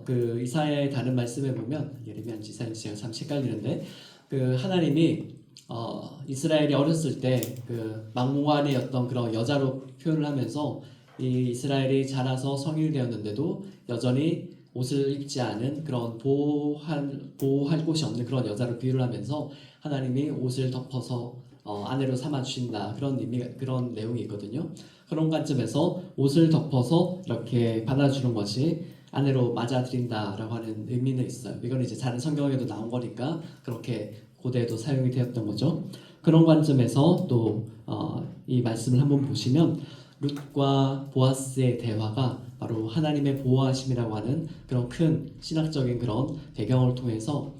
그 이사야의 다른 말씀에 보면 예레미야인지 이사야인지 제가 참 헷갈리는데 그 하나님이 이스라엘이 어렸을 때 그 막무가내의 어떤 그런 여자로 표현을 하면서 이 이스라엘이 자라서 성인이 되었는데도 여전히 옷을 입지 않은 그런 보호할 곳이 없는 그런 여자로 비유를 하면서 하나님이 옷을 덮어서 아내로 삼아 주신다, 그런 그런 내용이 있거든요. 그런 관점에서 옷을 덮어서 이렇게 받아주는 것이 아내로 맞아들인다라고 하는 의미는 있어요. 이건 이제 다른 성경에도 나온 거니까 그렇게 고대에도 사용이 되었던 거죠. 그런 관점에서 또 이 말씀을 한번 보시면 룻과 보아스의 대화가 바로 하나님의 보호하심이라고 하는 그런 큰 신학적인 그런 배경을 통해서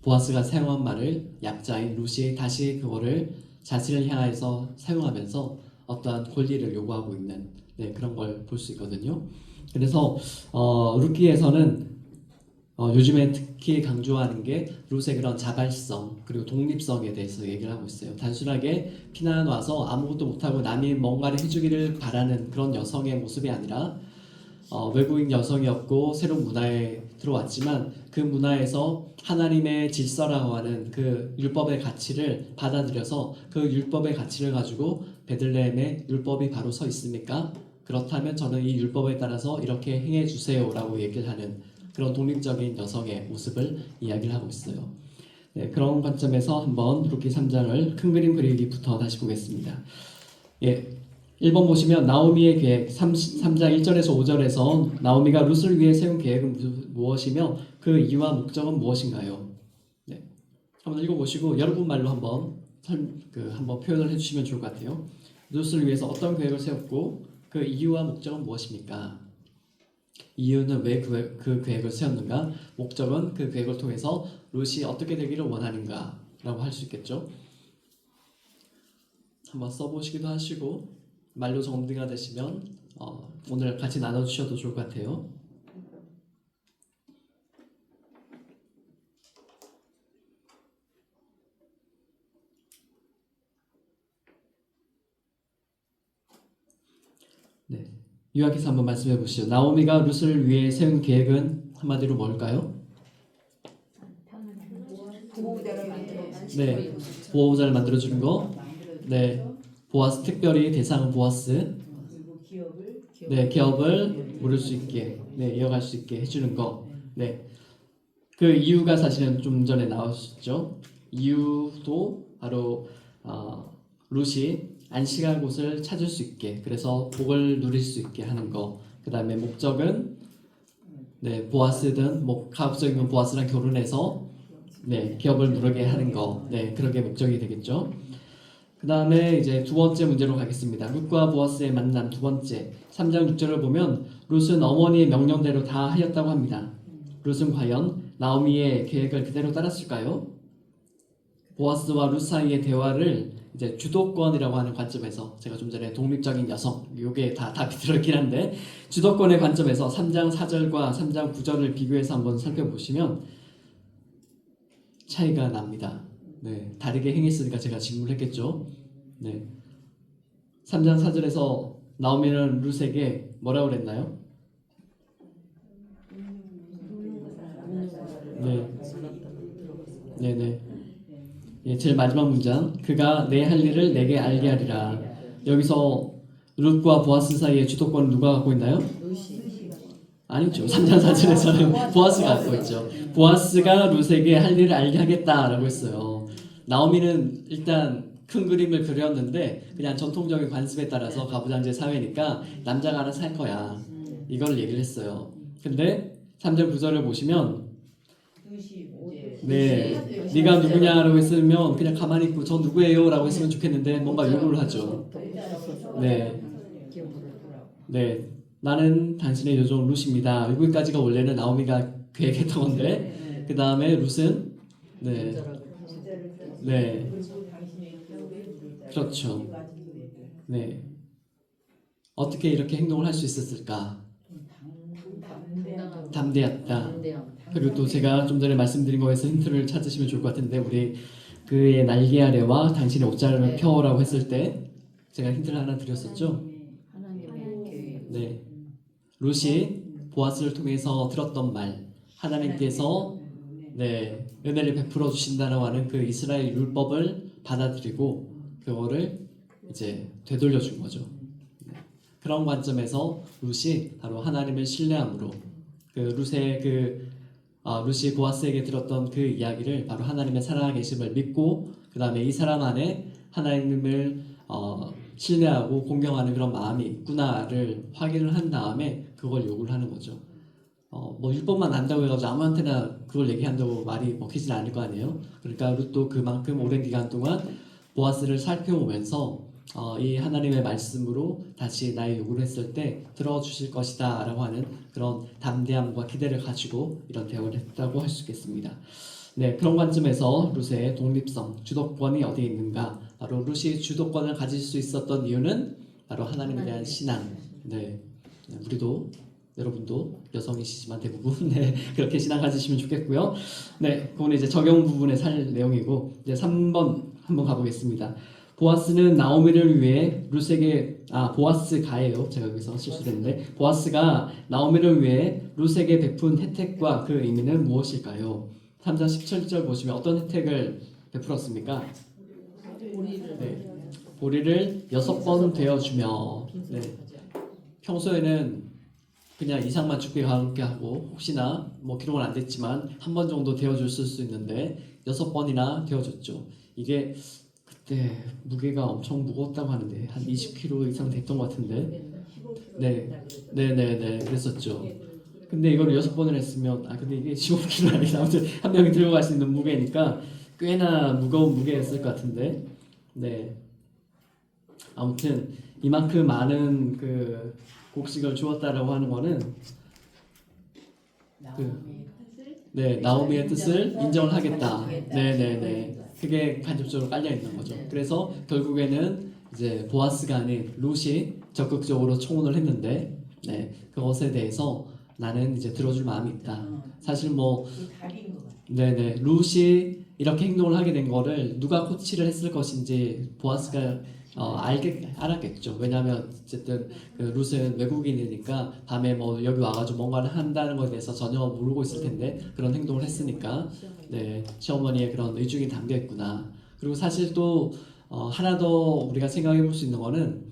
보아스가 사용한 말을 약자인 룻이 다시 그거를 자신을 향해서 사용하면서 어떠한 권리를 요구하고 있는 그런 걸 볼 수 있거든요. 그래서 룻기에서는 요즘에 특히 강조하는 게 룻의 그런 자발성 그리고 독립성에 대해서 얘기를 하고 있어요. 단순하게 피난 와서 아무것도 못하고 남이 뭔가를 해주기를 바라는 그런 여성의 모습이 아니라 외국인 여성이었고 새로운 문화에 들어왔지만 그 문화에서 하나님의 질서라고 하는 그 율법의 가치를 받아들여서 그 율법의 가치를 가지고 베들레헴에 율법이 바로 서 있습니까? 그렇다면 저는 이 율법에 따라서 이렇게 행해 주세요라고 얘기를 하는 그런 독립적인 여성의 모습을 이야기를 하고 있어요. 그런 관점에서 한번 룻기 3장을 큰 그림 그리기부터 다시 보겠습니다. 1번 보시면 나오미의 계획 3장 1절에서 5절에서 나오미가 룻을 위해 세운 계획은 무엇이며 그 이유와 목적은 무엇인가요? 한번 읽어보시고 여러분 말로 한번 표현을 해주시면 좋을 것 같아요. 룻을 위해서 어떤 계획을 세웠고 그 이유와 목적은 무엇입니까? 이유는 왜 그 계획을 세웠는가? 목적은 그 계획을 통해서 룻이 어떻게 되기를 원하는가? 라고 할 수 있겠죠. 한번 써보시기도 하시고 말로 정리가 되시면 오늘 같이 나눠주셔도 좋을 것 같아요. 요약해서 한번 말씀해 보시죠. 나오미가 룻을 위해 세운 계획은 한마디로 뭘까요? 보호자를 만들어 보호자를 만들어주는 거. 보아스, 특별히 대상은 보아스. 그리고 기업을 물을 수 있게, 이어갈 수 있게 해주는 거. 그 이유가 사실은 좀 전에 나왔죠. 이유도 바로 룻이 안식할 곳을 찾을 수 있게, 그래서 복을 누릴 수 있게 하는 거. 그 다음에 목적은 보아스든 가급적이면 보아스랑 결혼해서 기업을 누르게 하는 거. 그런 게 목적이 되겠죠. 그 다음에 이제 두 번째 문제로 가겠습니다. 룻과 보아스의 만남 두 번째 3장 6절을 보면 룻은 어머니의 명령대로 다 하였다고 합니다. 룻은 과연 나오미의 계획을 그대로 따랐을까요? 보아스와 룻 사이의 대화를 이제 주도권이라고 하는 관점에서 제가 좀 전에 독립적인 여성 요게 다 답이 들어있긴 한데 주도권의 관점에서 3장 4절과 3장 9절을 비교해서 한번 살펴보시면 차이가 납니다. 다르게 행했으니까 제가 질문을 했겠죠. 3장 4절에서 나오미는 룻에게 뭐라고 그랬나요? 제일 마지막 문장 그가 내 할 일을 내게 알게 하리라. 여기서 룻과 보아스 사이의 주도권을 누가 갖고 있나요? 아니죠. 3장 4절에서는 보아스가 갖고 있죠. 보아스가 룻에게 할 일을 알게 하겠다라고 했어요. 나오미는 일단 큰 그림을 그렸는데 그냥 전통적인 관습에 따라서 가부장제 사회니까 남자가 알아서 할 거야. 이걸 얘기를 했어요. 근데 3절 9절을 보시면 네가 누구냐라고 했으면 그냥 가만히 있고 저 누구예요? 라고 했으면 좋겠는데 뭔가 요구를 하죠. 나는 당신의 여종 룻입니다. 여기까지가 원래는 나오미가 계획했던 건데 그 다음에 룻은 그렇죠. 어떻게 이렇게 행동을 할 수 있었을까? 담대했다. 그리고 또 제가 좀 전에 말씀드린 거에서 힌트를 찾으시면 좋을 것 같은데 우리 그의 날개 아래와 당신의 옷자락을 펴라고 했을 때 제가 힌트를 하나 드렸었죠. 룻이 보아스를 통해서 들었던 말, 하나님께서 은혜를 베풀어 주신다라고 하는 그 이스라엘 율법을 받아들이고 그거를 이제 되돌려 준 거죠. 그런 관점에서 룻이 바로 하나님을 신뢰함으로 룻이 보아스에게 들었던 그 이야기를 바로 하나님의 살아계심을 믿고 그 다음에 이 사람 안에 하나님을 신뢰하고 공경하는 그런 마음이 있구나를 확인을 한 다음에 그걸 요구를 하는 거죠. 율법만 안다고 해가지고 아무한테나 그걸 얘기한다고 말이 먹히진 않을 거 아니에요. 그러니까 룻도 그만큼 오랜 기간 동안 보아스를 살펴오면서 이 하나님의 말씀으로 다시 나의 요구를 했을 때 들어주실 것이다 라고 하는 그런 담대함과 기대를 가지고 이런 대화를 했다고 할 수 있겠습니다. 네, 그런 관점에서 룻의 독립성, 주도권이 어디에 있는가? 바로 룻이 주도권을 가질 수 있었던 이유는 바로 하나님에 대한 신앙. 네, 우리도 여러분도 여성이시지만 대부분 그렇게 신앙 가지시면 좋겠고요. 네, 그건 이제 적용 부분에 살 내용이고 이제 3번 한번 가보겠습니다. 보아스는 나오미를 위해 룻에게 보아스가예요. 제가 여기서 실수했는데 보아스가 나오미를 위해 룻에게 베푼 혜택과 그 의미는 무엇일까요? 3장 17절 보시면 어떤 혜택을 베풀었습니까? 네, 보리를 6번 되어주며 네, 평소에는 그냥 이상만 죽게 가볍게 하고 혹시나 뭐 기록은 안 됐지만 한 번 정도 되어줬을 수 있는데 6번이나 되어줬죠. 이게 그때 무게가 엄청 무거웠다고 하는데 한 20kg 이상 됐던 것 같은데 네네네 그랬었죠. 근데 이걸 6번을 했으면 근데 이게 15kg 아니라 아무튼 한 명이 들고 갈 수 있는 무게니까 꽤나 무거운 무게였을 것 같은데 네 아무튼 이만큼 많은 그 곡식을 주었다라고 하는 거는 네 나오미의 뜻을 인정을 하겠다. 네네네 그게 간접적으로 깔려 있는 거죠. 그래서 결국에는 이제 보아스가 아닌 룻이 적극적으로 청혼을 했는데 네 그것에 대해서 나는 이제 들어줄 마음이 있다. 사실 뭐 네네 룻이 이렇게 행동을 하게 된 거를 누가 코치를 했을 것인지 보아스가 알았겠죠. 왜냐하면 어쨌든 그 룻은 외국인이니까 밤에 뭐 여기 와가지고 뭔가를 한다는 것에 대해서 전혀 모르고 있을 텐데 그런 행동을 했으니까 네 시어머니의 그런 의중이 담겨 있구나. 그리고 사실 또 하나 더 우리가 생각해 볼 수 있는 거는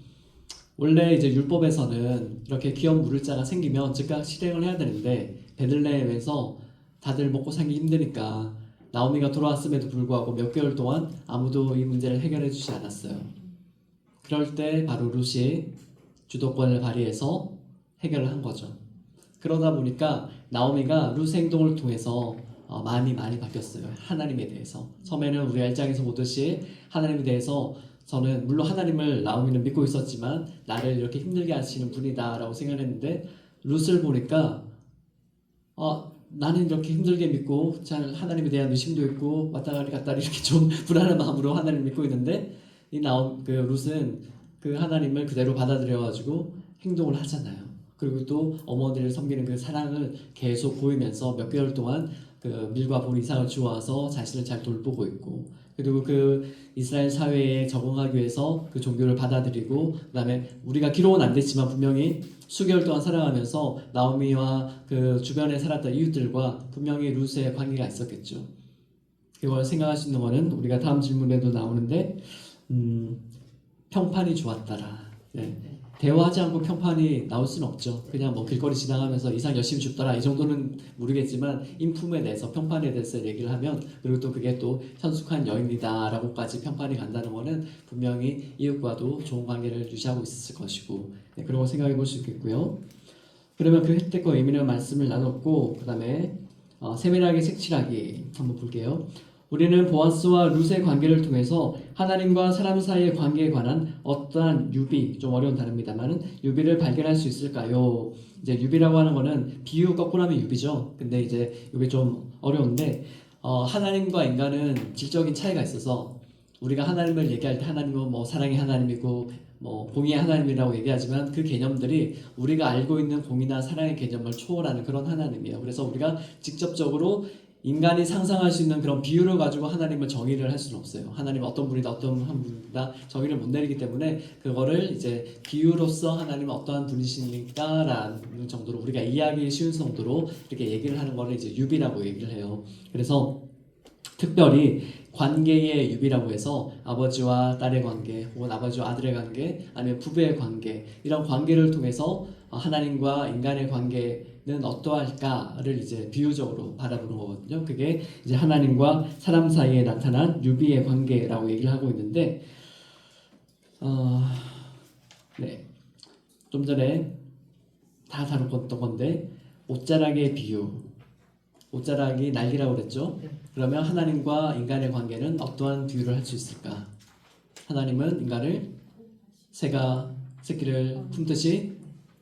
원래 이제 율법에서는 이렇게 귀한 물을 자가 생기면 즉각 실행을 해야 되는데 베들레헴에서 다들 먹고 살기 힘드니까 나오미가 돌아왔음에도 불구하고 몇 개월 동안 아무도 이 문제를 해결해 주지 않았어요. 그럴 때 바로 룻이 주도권을 발휘해서 해결을 한 거죠. 그러다 보니까 나오미가 룻의 행동을 통해서 마음이 많이 바뀌었어요. 하나님에 대해서. 처음에는 우리가 1장에서 보듯이 하나님에 대해서 저는 물론 하나님을 나오미는 믿고 있었지만 나를 이렇게 힘들게 하시는 분이다 라고 생각했는데 룻을 보니까 나는 이렇게 힘들게 믿고 잘 하나님에 대한 의심도 있고 왔다가리 갔다리 이렇게 좀 불안한 마음으로 하나님을 믿고 있는데 그 룻은 그 하나님을 그대로 받아들여가지고 행동을 하잖아요. 그리고 또 어머니를 섬기는 그 사랑을 계속 보이면서 몇 개월 동안 그 밀과 볼 이상을 주어서 자신을 잘 돌보고 있고 그리고 그 이스라엘 사회에 적응하기 위해서 그 종교를 받아들이고 그다음에 우리가 기록은 안 됐지만 분명히 수개월 동안 살아가면서 나오미와 그 주변에 살았던 이웃들과 분명히 룻의 관계가 있었겠죠. 이걸 생각할 수 있는 거는 우리가 다음 질문에도 나오는데 평판이 좋았더라. 네. 대화하지 않고 평판이 나올 수는 없죠. 그냥 뭐 길거리 지나가면서 이상 열심히 줍더라 이 정도는 모르겠지만 인품에 대해서 평판에 대해서 얘기를 하면 그리고 또 그게 또 현숙한 여인이다 라고까지 평판이 간다는 거는 분명히 이웃과도 좋은 관계를 유지하고 있을 것이고 네, 그런 거 생각해 볼 수 있겠고요. 그러면 그 혜택과 의미는 말씀을 나눴고 그 다음에 세밀하게 색칠하기 한번 볼게요. 우리는 보아스와 룻의 관계를 통해서 하나님과 사람 사이의 관계에 관한 어떠한 유비, 좀 어려운 단어입니다만은 유비를 발견할 수 있을까요? 이제 유비라고 하는 거는 비유 거꾸로 하면 유비죠. 근데 이제 이게 좀 어려운데 하나님과 인간은 질적인 차이가 있어서 우리가 하나님을 얘기할 때 하나님은 뭐 사랑의 하나님이고 뭐 공의의 하나님이라고 얘기하지만 그 개념들이 우리가 알고 있는 공의나 사랑의 개념을 초월하는 그런 하나님이에요. 그래서 우리가 직접적으로 인간이 상상할 수 있는 그런 비유를 가지고 하나님을 정의를 할 수는 없어요. 하나님은 어떤 분이다 어떤 분이다 정의를 못 내리기 때문에 그거를 이제 비유로서 하나님은 어떠한 분이십니까라는 정도로 우리가 이해하기 쉬운 정도로 이렇게 얘기를 하는 거를 이제 유비라고 얘기를 해요. 그래서 특별히 관계의 유비라고 해서 아버지와 딸의 관계 혹은 아버지와 아들의 관계 아니면 부부의 관계 이런 관계를 통해서 하나님과 인간의 관계는 어떠할까를 이제 비유적으로 바라보는 거거든요. 그게 이제 하나님과 사람 사이에 나타난 유비의 관계라고 얘기를 하고 있는데 네. 좀 전에 다 다뤘던 건데 옷자락의 비유 옷자락이 날개라고 그랬죠. 그러면 하나님과 인간의 관계는 어떠한 비유를 할 수 있을까? 하나님은 인간을 새가 새끼를 품듯이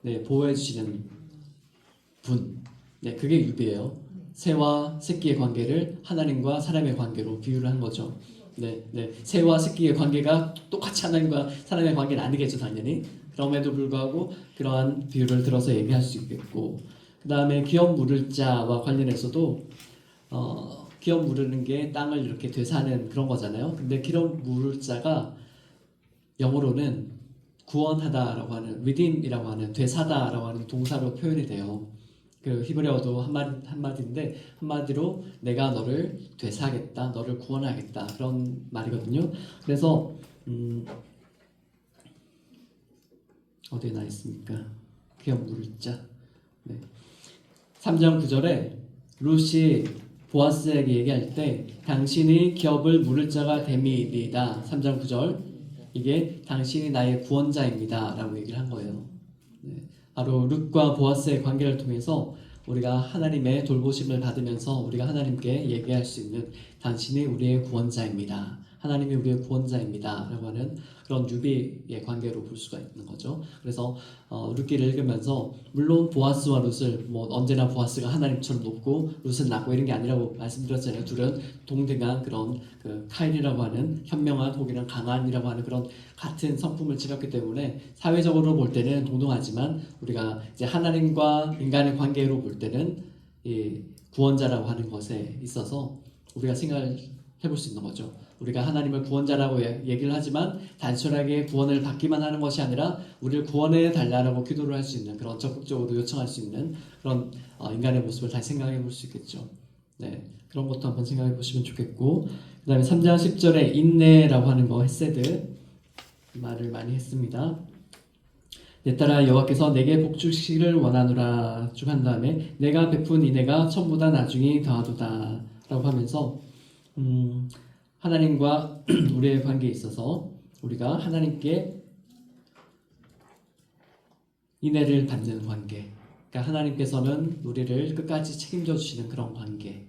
네, 보호해 주시는 분. 네, 그게 유비예요. 새와 새끼의 관계를 하나님과 사람의 관계로 비유를 한 거죠. 네, 네. 새와 새끼의 관계가 똑같이 하나님과 사람의 관계는 아니겠죠, 당연히. 그럼에도 불구하고 그러한 비유를 들어서 얘기할 수 있겠고, 그 다음에 기업 물을 자와 관련해서도 기업 무르는 게 땅을 이렇게 되사는 그런 거잖아요. 근데 기업 물을 자가 영어로는 구원하다라고 하는 redeem이라고 하는 되사다라고 하는 동사로 표현이 돼요. 그 히브리어도 한마디인데 한마디로 내가 너를 되사하겠다, 너를 구원하겠다 그런 말이거든요. 그래서 어디에 나 있습니까? 기업 물을 자. 네. 3장 9절에 룻이 보아스에게 얘기할 때 당신이 기업을 물을 자가 됨이니이다. 3장 9절 이게 당신이 나의 구원자입니다 라고 얘기를 한 거예요. 네. 바로 룻과 보아스의 관계를 통해서 우리가 하나님의 돌보심을 받으면서 우리가 하나님께 얘기할 수 있는 당신이 우리의 구원자입니다. 하나님이 우리의 구원자입니다 라고 하는 그런 유비의 관계로 볼 수가 있는 거죠. 그래서 룻기를 읽으면서 물론 보아스와 룻을 뭐 언제나 보아스가 하나님처럼 높고 룻은 낮고 이런 게 아니라고 말씀드렸잖아요. 둘은 동등한 그런 그 카일이라고 하는 현명한 혹은 강한이라고 하는 그런 같은 성품을 지녔기 때문에 사회적으로 볼 때는 동등하지만 우리가 이제 하나님과 인간의 관계로 볼 때는 이 구원자라고 하는 것에 있어서 우리가 생각을 해볼 수 있는 거죠. 우리가 하나님을 구원자라고 얘기를 하지만 단순하게 구원을 받기만 하는 것이 아니라 우리를 구원해 달라고 기도를 할 수 있는 그런 적극적으로 요청할 수 있는 그런 인간의 모습을 다시 생각해 볼 수 있겠죠. 네, 그런 것도 한번 생각해 보시면 좋겠고, 그 다음에 3장 10절에 인내라고 하는 거 헤세드 말을 많이 했습니다. 내 딸아 여호와께서 내게 복 주시기를 원하노라 쭉 한 다음에 내가 베푼 인애가 천보다 나중이 더하도다 라고 하면서 하나님과 우리의 관계에 있어서 우리가 하나님께 인애를 받는 관계, 그러니까 하나님께서는 우리를 끝까지 책임져 주시는 그런 관계,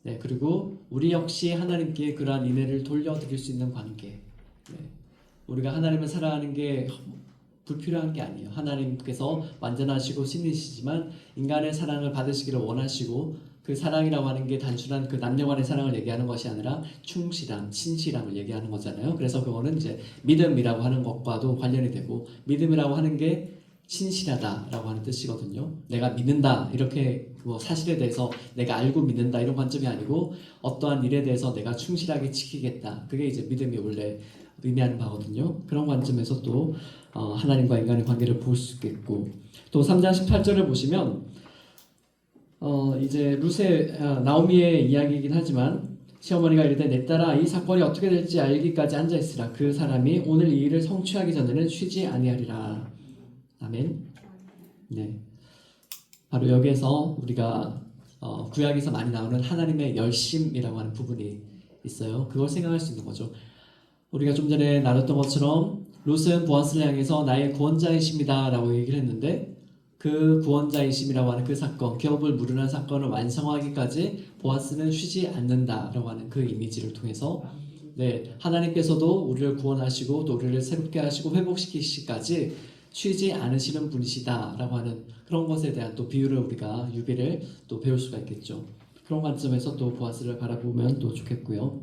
네, 그리고 우리 역시 하나님께 그러한 인애를 돌려드릴 수 있는 관계. 네, 우리가 하나님을 사랑하는 게 불필요한 게 아니에요. 하나님께서 완전하시고 신이시지만 인간의 사랑을 받으시기를 원하시고 그 사랑이라고 하는 게 단순한 그 남녀간의 사랑을 얘기하는 것이 아니라 충실함, 신실함을 얘기하는 거잖아요. 그래서 그거는 이제 믿음이라고 하는 것과도 관련이 되고 믿음이라고 하는 게 신실하다라고 하는 뜻이거든요. 내가 믿는다 이렇게 뭐 사실에 대해서 내가 알고 믿는다 이런 관점이 아니고 어떠한 일에 대해서 내가 충실하게 지키겠다. 그게 이제 믿음이 원래 의미하는 바거든요. 그런 관점에서 또 하나님과 인간의 관계를 볼 수 있겠고, 또 3장 18절을 보시면 이제 룻의 나오미의 이야기이긴 하지만 시어머니가 이르되 내 딸아 이 사건이 어떻게 될지 알기까지 앉아 있으라. 그 사람이 오늘 이 일을 성취하기 전에는 쉬지 아니하리라. 아멘. 네, 바로 여기에서 우리가 구약에서 많이 나오는 하나님의 열심이라고 하는 부분이 있어요. 그걸 생각할 수 있는 거죠. 우리가 좀 전에 나눴던 것처럼 룻은 보아스를 향해서 나의 구원자이십니다 라고 얘기를 했는데 그 구원자이심이라고 하는 그 사건, 기업을 무르는 사건을 완성하기까지 보아스는 쉬지 않는다라고 하는 그 이미지를 통해서 네, 하나님께서도 우리를 구원하시고 또 우리를 새롭게 하시고 회복시키시기까지 쉬지 않으시는 분이시다라고 하는 그런 것에 대한 또 비유를 우리가 유비를 또 배울 수가 있겠죠. 그런 관점에서 또 보아스를 바라보면 또 좋겠고요.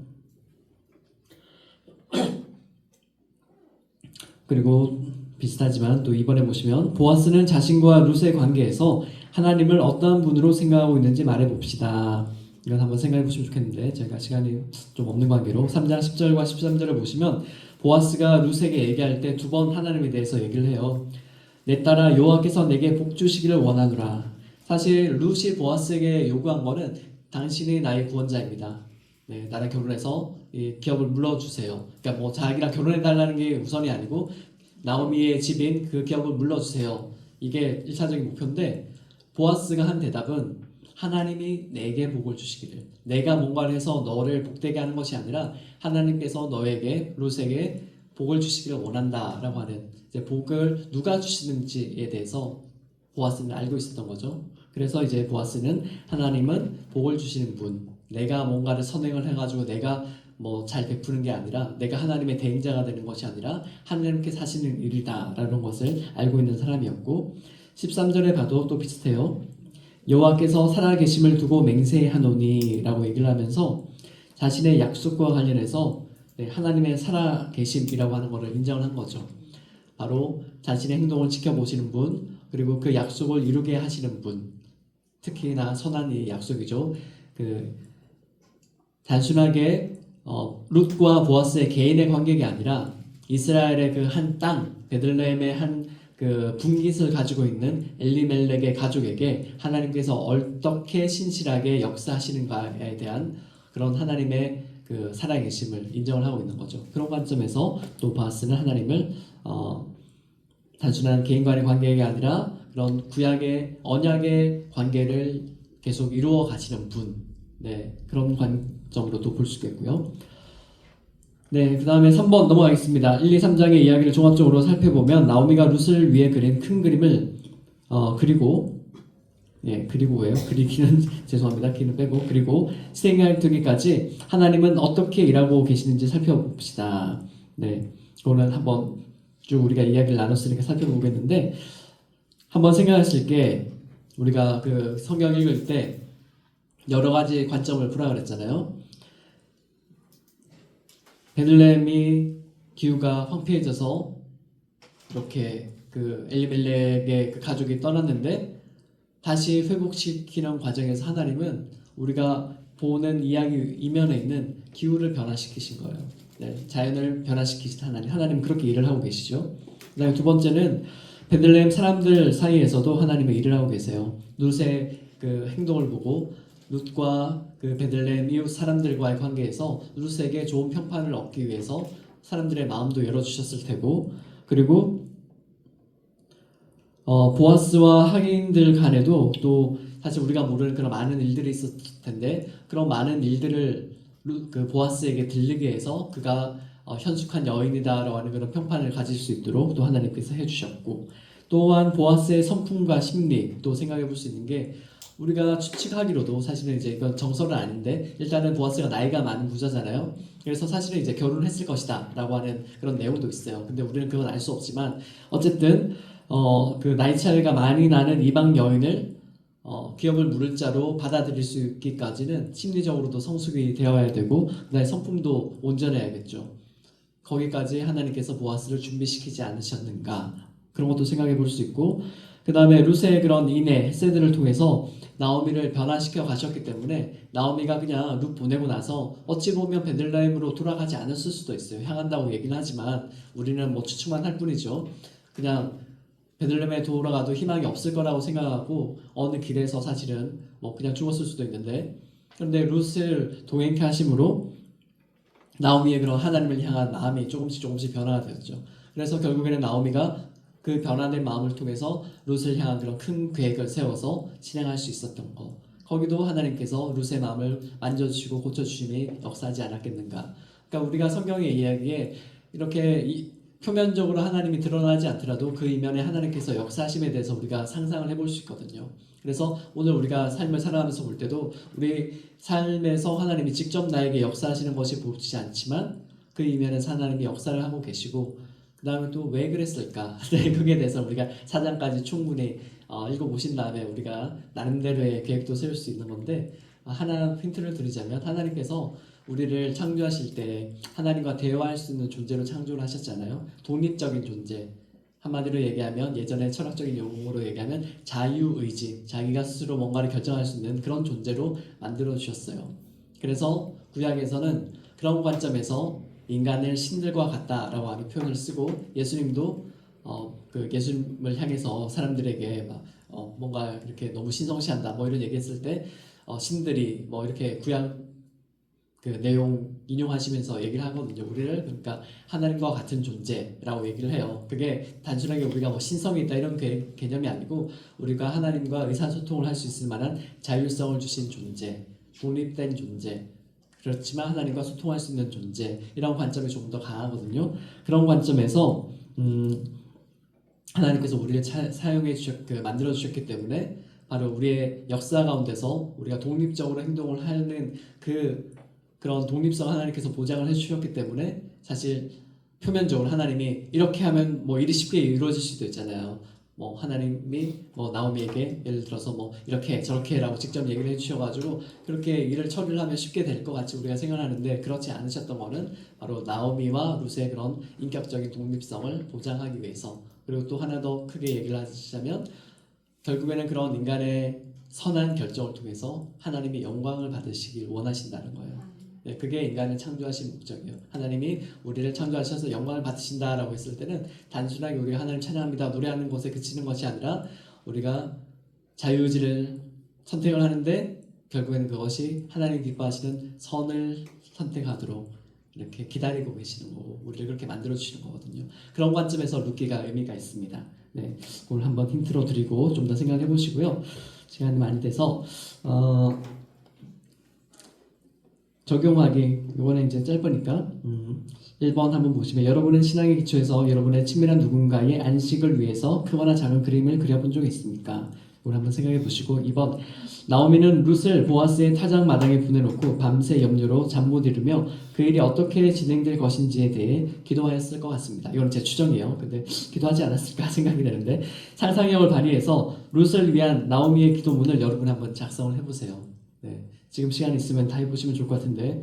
그리고 비슷하지만 또 이번에 보시면 보아스는 자신과 룻의 관계에서 하나님을 어떠한 분으로 생각하고 있는지 말해봅시다. 이건 한번 생각해 보시면 좋겠는데 제가 시간이 좀 없는 관계로 3장 10절과 13절을 보시면 보아스가 룻에게 얘기할 때 두 번 하나님에 대해서 얘기를 해요. 내 딸아 여호와께서 내게 복 주시기를 원하노라. 사실 룻이 보아스에게 요구한 거는 당신이 나의 구원자입니다. 네, 나랑 결혼해서 이 기업을 물러주세요. 그러니까 뭐 자기랑 결혼해달라는 게 우선이 아니고 나오미의 집인 그 기업을 물러주세요. 이게 1차적인 목표인데 보아스가 한 대답은 하나님이 내게 복을 주시기를, 내가 뭔가를 해서 너를 복되게 하는 것이 아니라 하나님께서 너에게 룻에게 복을 주시기를 원한다라고 하는 이제 복을 누가 주시는지에 대해서 보아스는 알고 있었던 거죠. 그래서 이제 보아스는 하나님은 복을 주시는 분, 내가 뭔가를 선행을 해가지고 내가 뭐 잘 베푸는 게 아니라 내가 하나님의 대행자가 되는 것이 아니라 하나님께서 하시는 일이다라는 것을 알고 있는 사람이었고 13절에 봐도 또 비슷해요. 여호와께서 살아계심을 두고 맹세하노니 라고 얘기를 하면서 자신의 약속과 관련해서 하나님의 살아계심이라고 하는 것을 인정을 한 거죠. 바로 자신의 행동을 지켜보시는 분, 그리고 그 약속을 이루게 하시는 분, 특히나 선한 이 약속이죠. 단순하게 룻과 보아스의 개인의 관계가 아니라 이스라엘의 그 한 땅, 베들레헴의 한 그 분깃을 가지고 있는 엘리멜렉의 가족에게 하나님께서 어떻게 신실하게 역사하시는가에 대한 그런 하나님의 그 살아계심을 인정을 하고 있는 거죠. 그런 관점에서 또 보아스는 하나님을 단순한 개인 간의 관계가 아니라 그런 구약의 언약의 관계를 계속 이루어 가시는 분, 그런 관점으로도 볼 수 있겠고요. 그 다음에 3번 넘어가겠습니다. 1, 2, 3장의 이야기를 종합적으로 살펴보면 나오미가 룻을 위해 그린 큰 그림을 그리고 왜요? 그리기는 죄송합니다. 기는 빼고 그리고 시행하기까지 하나님은 어떻게 일하고 계시는지 살펴봅시다. 그거는 한번 쭉 우리가 이야기를 나눴으니까 살펴보겠는데 한번 생각하실 게 우리가 그 성경 읽을 때 여러 가지 관점을 보라 그랬잖아요. 베들레헴이 기후가 황폐해져서 이렇게 그 엘리멜렉의 그 가족이 떠났는데 다시 회복시키는 과정에서 하나님은 우리가 보는 이야기 이면에 있는 기후를 변화시키신 거예요. 자연을 변화시키신 하나님 그렇게 일을 하고 계시죠. 그다음에 두 번째는 베들레헴 사람들 사이에서도 하나님의 일을 하고 계세요. 룻의 그 행동을 보고 룻과 그 베들레헴 이웃 사람들과의 관계에서 룻에게 좋은 평판을 얻기 위해서 사람들의 마음도 열어주셨을 테고 그리고 보아스와 하인들 간에도 또 사실 우리가 모르는 그런 많은 일들이 있었을 텐데 그런 많은 일들을 그 보아스에게 들리게 해서 그가 현숙한 여인이다라고 하는 그런 평판을 가질 수 있도록 또 하나님께서 해주셨고 또한 보아스의 성품과 심리 또 생각해 볼 수 있는 게 우리가 추측하기로도 사실은 이제 이건 정설은 아닌데 일단은 보아스가 나이가 많은 부자잖아요. 그래서 사실은 이제 결혼을 했을 것이다 라고 하는 그런 내용도 있어요. 근데 우리는 그건 알 수 없지만 어쨌든 그 나이 차이가 많이 나는 이방 여인을 기업을 물을 자로 받아들일 수 있기까지는 심리적으로도 성숙이 되어야 되고 그다음에 성품도 온전해야겠죠. 거기까지 하나님께서 보아스를 준비시키지 않으셨는가 그런 것도 생각해 볼 수 있고 그 다음에 룻의 그런 인애, 헤세드를 통해서 나오미를 변화시켜 가셨기 때문에 나오미가 그냥 룻 보내고 나서 어찌 보면 베들레헴으로 돌아가지 않았을 수도 있어요. 향한다고 얘기는 하지만 우리는 뭐 추측만 할 뿐이죠. 그냥 베들레헴에 돌아가도 희망이 없을 거라고 생각하고 어느 길에서 사실은 뭐 그냥 죽었을 수도 있는데 그런데 룻을 동행케 하심으로 나오미의 그런 하나님을 향한 마음이 조금씩 변화가 되었죠. 그래서 결국에는 나오미가 그 변화된 마음을 통해서 룻을 향한 그런 큰 계획을 세워서 진행할 수 있었던 것. 거기도 하나님께서 룻의 마음을 만져주시고 고쳐주심이 역사하지 않았겠는가. 그러니까 우리가 성경의 이야기에 이렇게 표면적으로 하나님이 드러나지 않더라도 그 이면에 하나님께서 역사하심에 대해서 우리가 상상을 해볼 수 있거든요. 그래서 오늘 우리가 삶을 살아가면서 볼 때도 우리 삶에서 하나님이 직접 나에게 역사하시는 것이 보이지 않지만 그 이면에서 하나님이 역사를 하고 계시고 그 다음에 또 왜 그랬을까? 그게 대해서 우리가 4장까지 충분히 읽어보신 다음에 우리가 나름대로의 계획도 세울 수 있는 건데 하나 힌트를 드리자면 하나님께서 우리를 창조하실 때 하나님과 대화할 수 있는 존재로 창조를 하셨잖아요. 독립적인 존재. 한마디로 얘기하면 예전에 철학적인 용어로 얘기하면 자유의지, 자기가 스스로 뭔가를 결정할 수 있는 그런 존재로 만들어 주셨어요. 그래서 구약에서는 그런 관점에서 인간을 신들과 같다라고 하는 표현을 쓰고 예수님도 그 예수님을 향해서 사람들에게 뭔가 이렇게 너무 신성시한다 뭐 이런 얘기했을 때 신들이 뭐 이렇게 구약 그 내용 인용하시면서 얘기를 하거든요. 우리를 그러니까 하나님과 같은 존재라고 얘기를 해요. 그게 단순하게 우리가 뭐 신성이 있다 이런 개념이 아니고 우리가 하나님과 의사소통을 할 수 있을 만한 자율성을 주신 존재, 독립된 존재. 그렇지만 하나님과 소통할 수 있는 존재 이런 관점이 조금 더 강하거든요. 그런 관점에서 하나님께서 우리를 사용해 만들어 주셨기 때문에 바로 우리의 역사 가운데서 우리가 독립적으로 행동을 하는 그 그런 독립성 하나님께서 보장을 해주셨기 때문에 사실 표면적으로 하나님이 이렇게 하면 뭐 일이 쉽게 이루어질 수도 있잖아요. 뭐 하나님이 뭐 나오미에게 예를 들어서 뭐 이렇게 저렇게라고 직접 얘기를 해주셔가지고 그렇게 일을 처리를 하면 쉽게 될 것 같이 우리가 생각하는데 그렇지 않으셨던 거는 바로 나오미와 룻의 그런 인격적인 독립성을 보장하기 위해서 그리고 또 하나 더 크게 얘기를 하시자면 결국에는 그런 인간의 선한 결정을 통해서 하나님이 영광을 받으시길 원하신다는 거예요. 네, 그게 인간을 창조하신 목적이에요. 하나님이 우리를 창조하셔서 영광을 받으신다라고 했을 때는 단순하게 우리가 하나님 찬양합니다 노래하는 것에 그치는 것이 아니라 우리가 자유의지를 선택을 하는데 결국에는 그것이 하나님 기뻐하시는 선을 선택하도록 이렇게 기다리고 계시는 거고 우리를 그렇게 만들어 주시는 거거든요. 그런 관점에서 룻기가 의미가 있습니다. 네, 오늘 한번 힌트로 드리고 좀 더 생각해 보시고요. 시간이 많이 돼서 적용하기 이번에 이제 짧으니까 1번 한번 보시면 여러분은 신앙의 기초에서 여러분의 친밀한 누군가의 안식을 위해서 크거나 작은 그림을 그려본 적이 있습니까? 이걸 한번 생각해 보시고 2번 나오미는 룻을 보아스의 타작 마당에 보내놓고 밤새 염려로 잠 못 이루며 그 일이 어떻게 진행될 것인지에 대해 기도하였을 것 같습니다. 이건 제 추정이에요. 근데 기도하지 않았을까 생각이 되는데 상상력을 발휘해서 룻을 위한 나오미의 기도문을 여러분 한번 작성을 해보세요. 네. 지금 시간 있으면 다 해보시면 좋을 것 같은데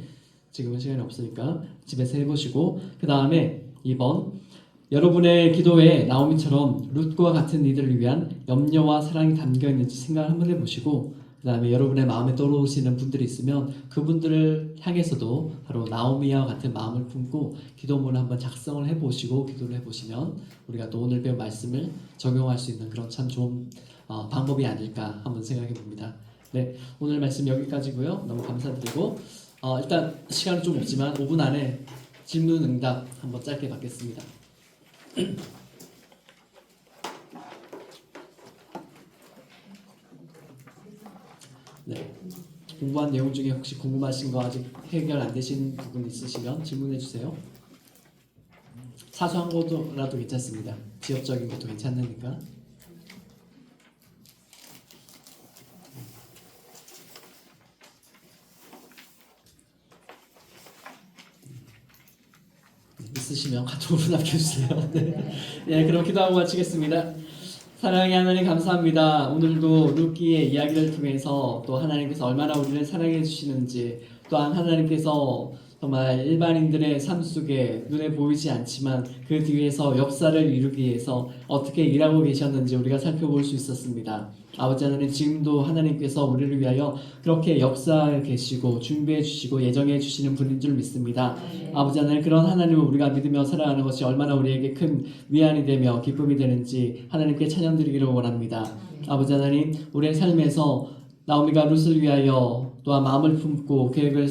지금은 시간이 없으니까 집에서 해보시고 그 다음에 2번 여러분의 기도에 나오미처럼 룻과 같은 이들을 위한 염려와 사랑이 담겨 있는지 생각을 한번 해보시고 그 다음에 여러분의 마음에 떠오르시는 분들이 있으면 그분들을 향해서도 바로 나오미와 같은 마음을 품고 기도문을 한번 작성을 해보시고 기도를 해보시면 우리가 또 오늘 배운 말씀을 적용할 수 있는 그런 참 좋은 방법이 아닐까 한번 생각해 봅니다. 네, 오늘 말씀 여기까지고요. 너무 감사드리고 일단 시간은 좀 없지만 5분 안에 질문 응답 한번 짧게 받겠습니다. 네, 공부한 내용 중에 혹시 궁금하신 거 아직 해결 안 되신 부분 있으시면 질문해 주세요. 사소한 것도라도 괜찮습니다. 지역적인 것도 괜찮으니까. 있으시면 카톡으로 남겨주세요. 네. 네, 그럼 기도하고 마치겠습니다. 사랑의 하나님 감사합니다. 오늘도 룻기의 이야기를 통해서 또 하나님께서 얼마나 우리를 사랑해 주시는지 또한 하나님께서 정말 일반인들의 삶 속에 눈에 보이지 않지만 그 뒤에서 역사를 이루기 위해서 어떻게 일하고 계셨는지 우리가 살펴볼 수 있었습니다. 아버지 하나님 지금도 하나님께서 우리를 위하여 그렇게 역사에 계시고 준비해 주시고 예정해 주시는 분인 줄 믿습니다. 아버지 하나님 그런 하나님을 우리가 믿으며 살아가는 것이 얼마나 우리에게 큰 위안이 되며 기쁨이 되는지 하나님께 찬양드리기를 원합니다. 아버지 하나님 우리의 삶에서 나오미가 룻을 위하여 또한 마음을 품고 계획을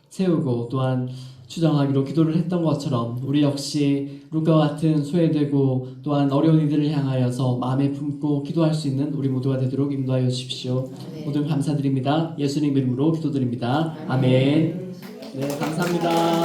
세우고 또한 추정하기로 기도를 했던 것처럼 우리 역시 룻과 같은 소외되고 또한 어려운 이들을 향하여서 마음에 품고 기도할 수 있는 우리 모두가 되도록 인도하여 주십시오. 모든 감사드립니다. 예수님 이름으로 기도드립니다. 아멘. 네, 감사합니다.